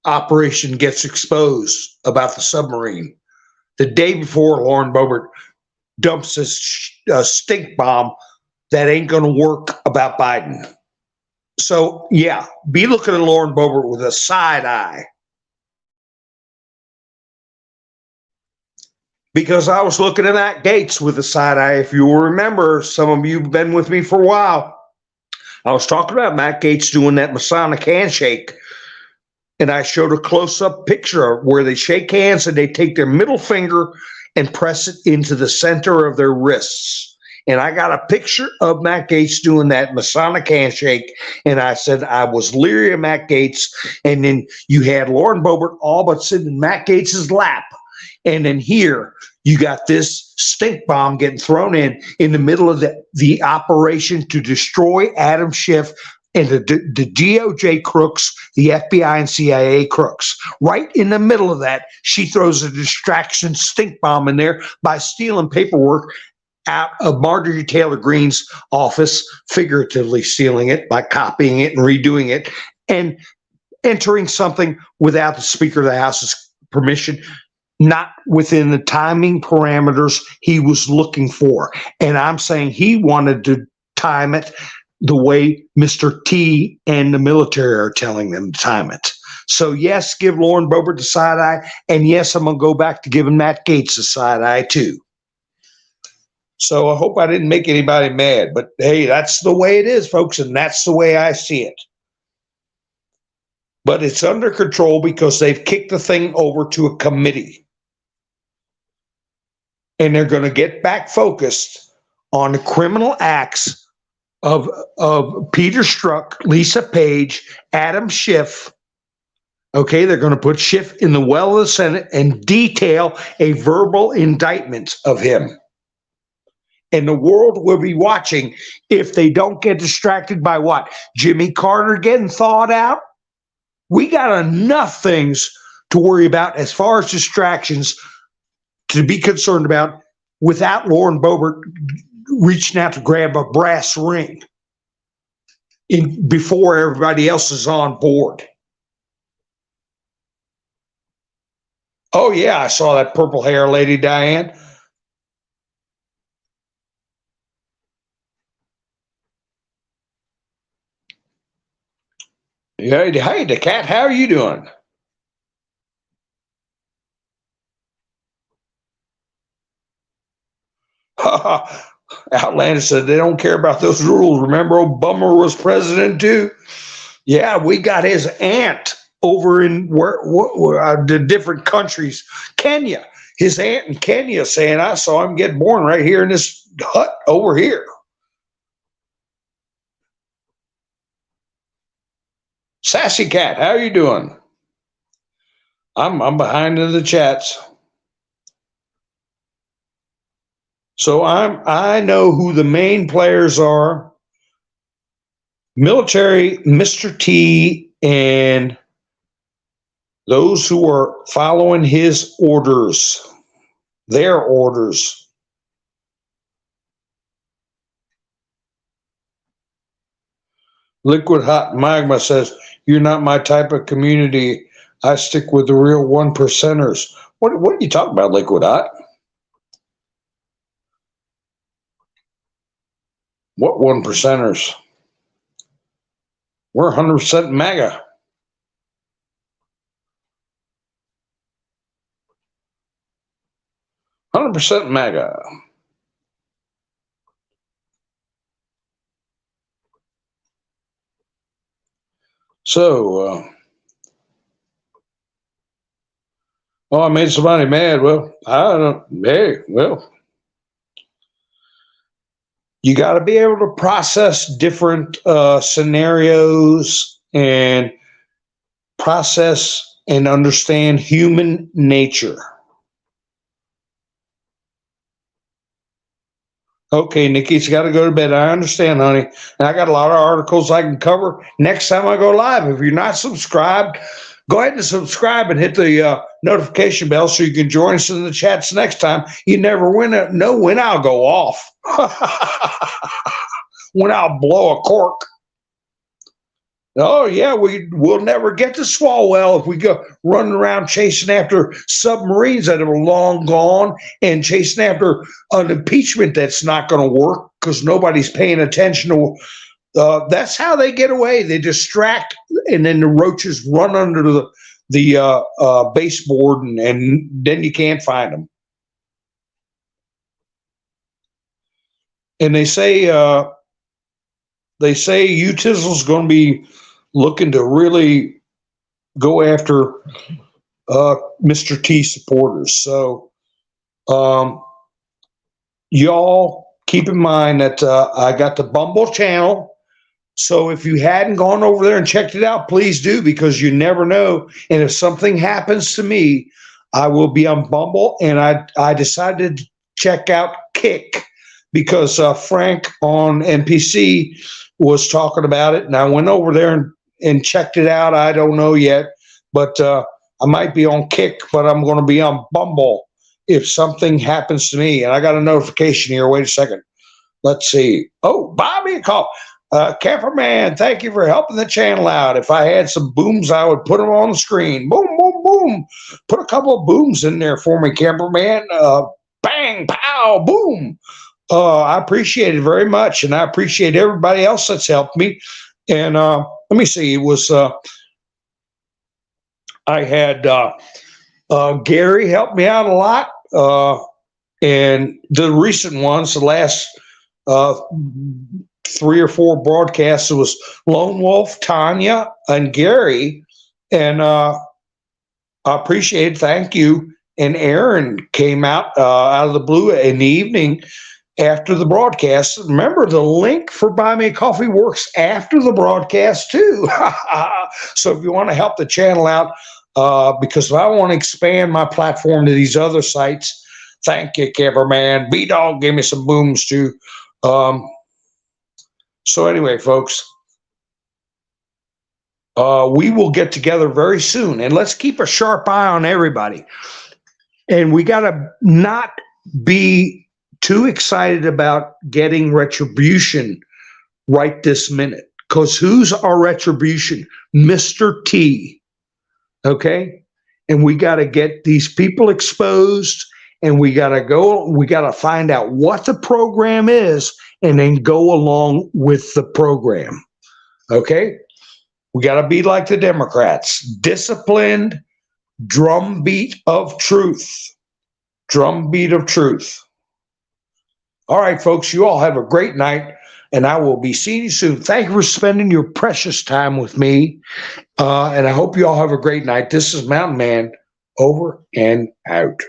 operation gets exposed about the submarine, the day before Lauren Boebert dumps a stink bomb that ain't going to work about Biden? So, yeah, be looking at Lauren Boebert with a side eye. Because I was looking at Matt Gaetz with a side eye. If you will remember, some of you have been with me for a while. I was talking about Matt Gaetz doing that Masonic handshake. And I showed a close-up picture of where they shake hands and they take their middle finger and press it into the center of their wrists. And I got a picture of Matt Gaetz doing that Masonic handshake. And I said I was leery of Matt Gaetz. And then you had Lauren Boebert all but sitting in Matt Gaetz's lap. And then here you got this stink bomb getting thrown in the middle of the operation to destroy Adam Schiff and the DOJ crooks, the FBI and CIA crooks. Right in the middle of that, she throws a distraction stink bomb in there by stealing paperwork out of Marjorie Taylor Greene's office, figuratively stealing it by copying it and redoing it, and entering something without the Speaker of the House's permission, not within the timing parameters he was looking for. And I'm saying he wanted to time it the way Mr. T and the military are telling them to time it. So yes, give Lauren Boebert the side eye, and yes, I'm going to go back to giving Matt Gaetz the side eye too. So I hope I didn't make anybody mad, but hey, that's the way it is, folks, and that's the way I see it. But it's under control because they've kicked the thing over to a committee. And they're going to get back focused on the criminal acts of Peter Strzok, Lisa Page, Adam Schiff. Okay, they're going to put Schiff in the well of the Senate and detail a verbal indictment of him. And the world will be watching if they don't get distracted by what? Jimmy Carter getting thawed out? We got enough things to worry about as far as distractions to be concerned about without Lauren Boebert reaching out to grab a brass ring before everybody else is on board. Oh, yeah, I saw that purple hair lady, Diane. Yeah, hey, the cat, how are you doing? Outlander said they don't care about those rules. Remember, Obama was president too. Yeah, we got his aunt over in the different countries. Kenya, his aunt in Kenya saying, I saw him get born right here in this hut over here. Sassy Cat, how are you doing? I'm behind in the chats. So I know who the main players are. Military, Mr. T, and those who are following his orders, their orders. Liquid Hot Magma says, you're not my type of community. I stick with the real one percenters. What are you talking about, Liquid Hot? What one percenters? We're 100% MAGA. 100% MAGA. So, I made somebody mad. Well, I don't. Hey, well, you got to be able to process different scenarios and process and understand human nature. Okay, Nikki's got to go to bed. I understand, honey. And I got a lot of articles I can cover next time I go live. If you're not subscribed, go ahead and subscribe and hit the notification bell so you can join us in the chats next time. You never know when I'll go off. When I'll blow a cork. Oh, yeah, we'll never get to Swalwell if we go running around chasing after submarines that are long gone and chasing after an impeachment that's not going to work because nobody's paying attention to. That's how they get away. They distract, and then the roaches run under the baseboard, and then you can't find them. And they say UTISL's going to be looking to really go after Mr. T supporters. So y'all keep in mind that I got the Bumble channel. So if you hadn't gone over there and checked it out, please do, because you never know. And if something happens to me, I will be on Bumble. And I decided to check out Kick because Frank on NPC was talking about it. And I went over there and checked it out. I don't know yet, but I might be on Kick, but I'm going to be on Bumble if something happens to me. And I got a notification here. Wait a second. Let's see. Oh, Bobby call. Camperman, thank you for helping the channel out. If I had some booms, I would put them on the screen. Boom, boom, boom. Put a couple of booms in there for me, Camperman. Bang, pow, boom. I appreciate it very much, and I appreciate everybody else that's helped me. And let me see. It was I had Gary help me out a lot, and the recent ones, the last 3 or 4 broadcasts, it was Lone Wolf, Tanya, and Gary, and I appreciate it. Thank you. And Aaron came out of the blue in the evening after the broadcast. Remember, the link for Buy Me a Coffee works after the broadcast too. So if you want to help the channel out, because if I want to expand my platform to these other sites, thank you, Camperman. B-Dog gave me some booms too. So anyway, folks, we will get together very soon, and let's keep a sharp eye on everybody. And we got to not be too excited about getting retribution right this minute, because who's our retribution? Mr. T. Okay? and we got to get these people exposed, and we got to find out what the program is and then go along with the program. Okay? We got to be like the Democrats, disciplined, drumbeat of truth. Drumbeat of truth. All right, folks, you all have a great night, and I will be seeing you soon. Thank you for spending your precious time with me, and I hope you all have a great night. This is Mountain Man, over and out.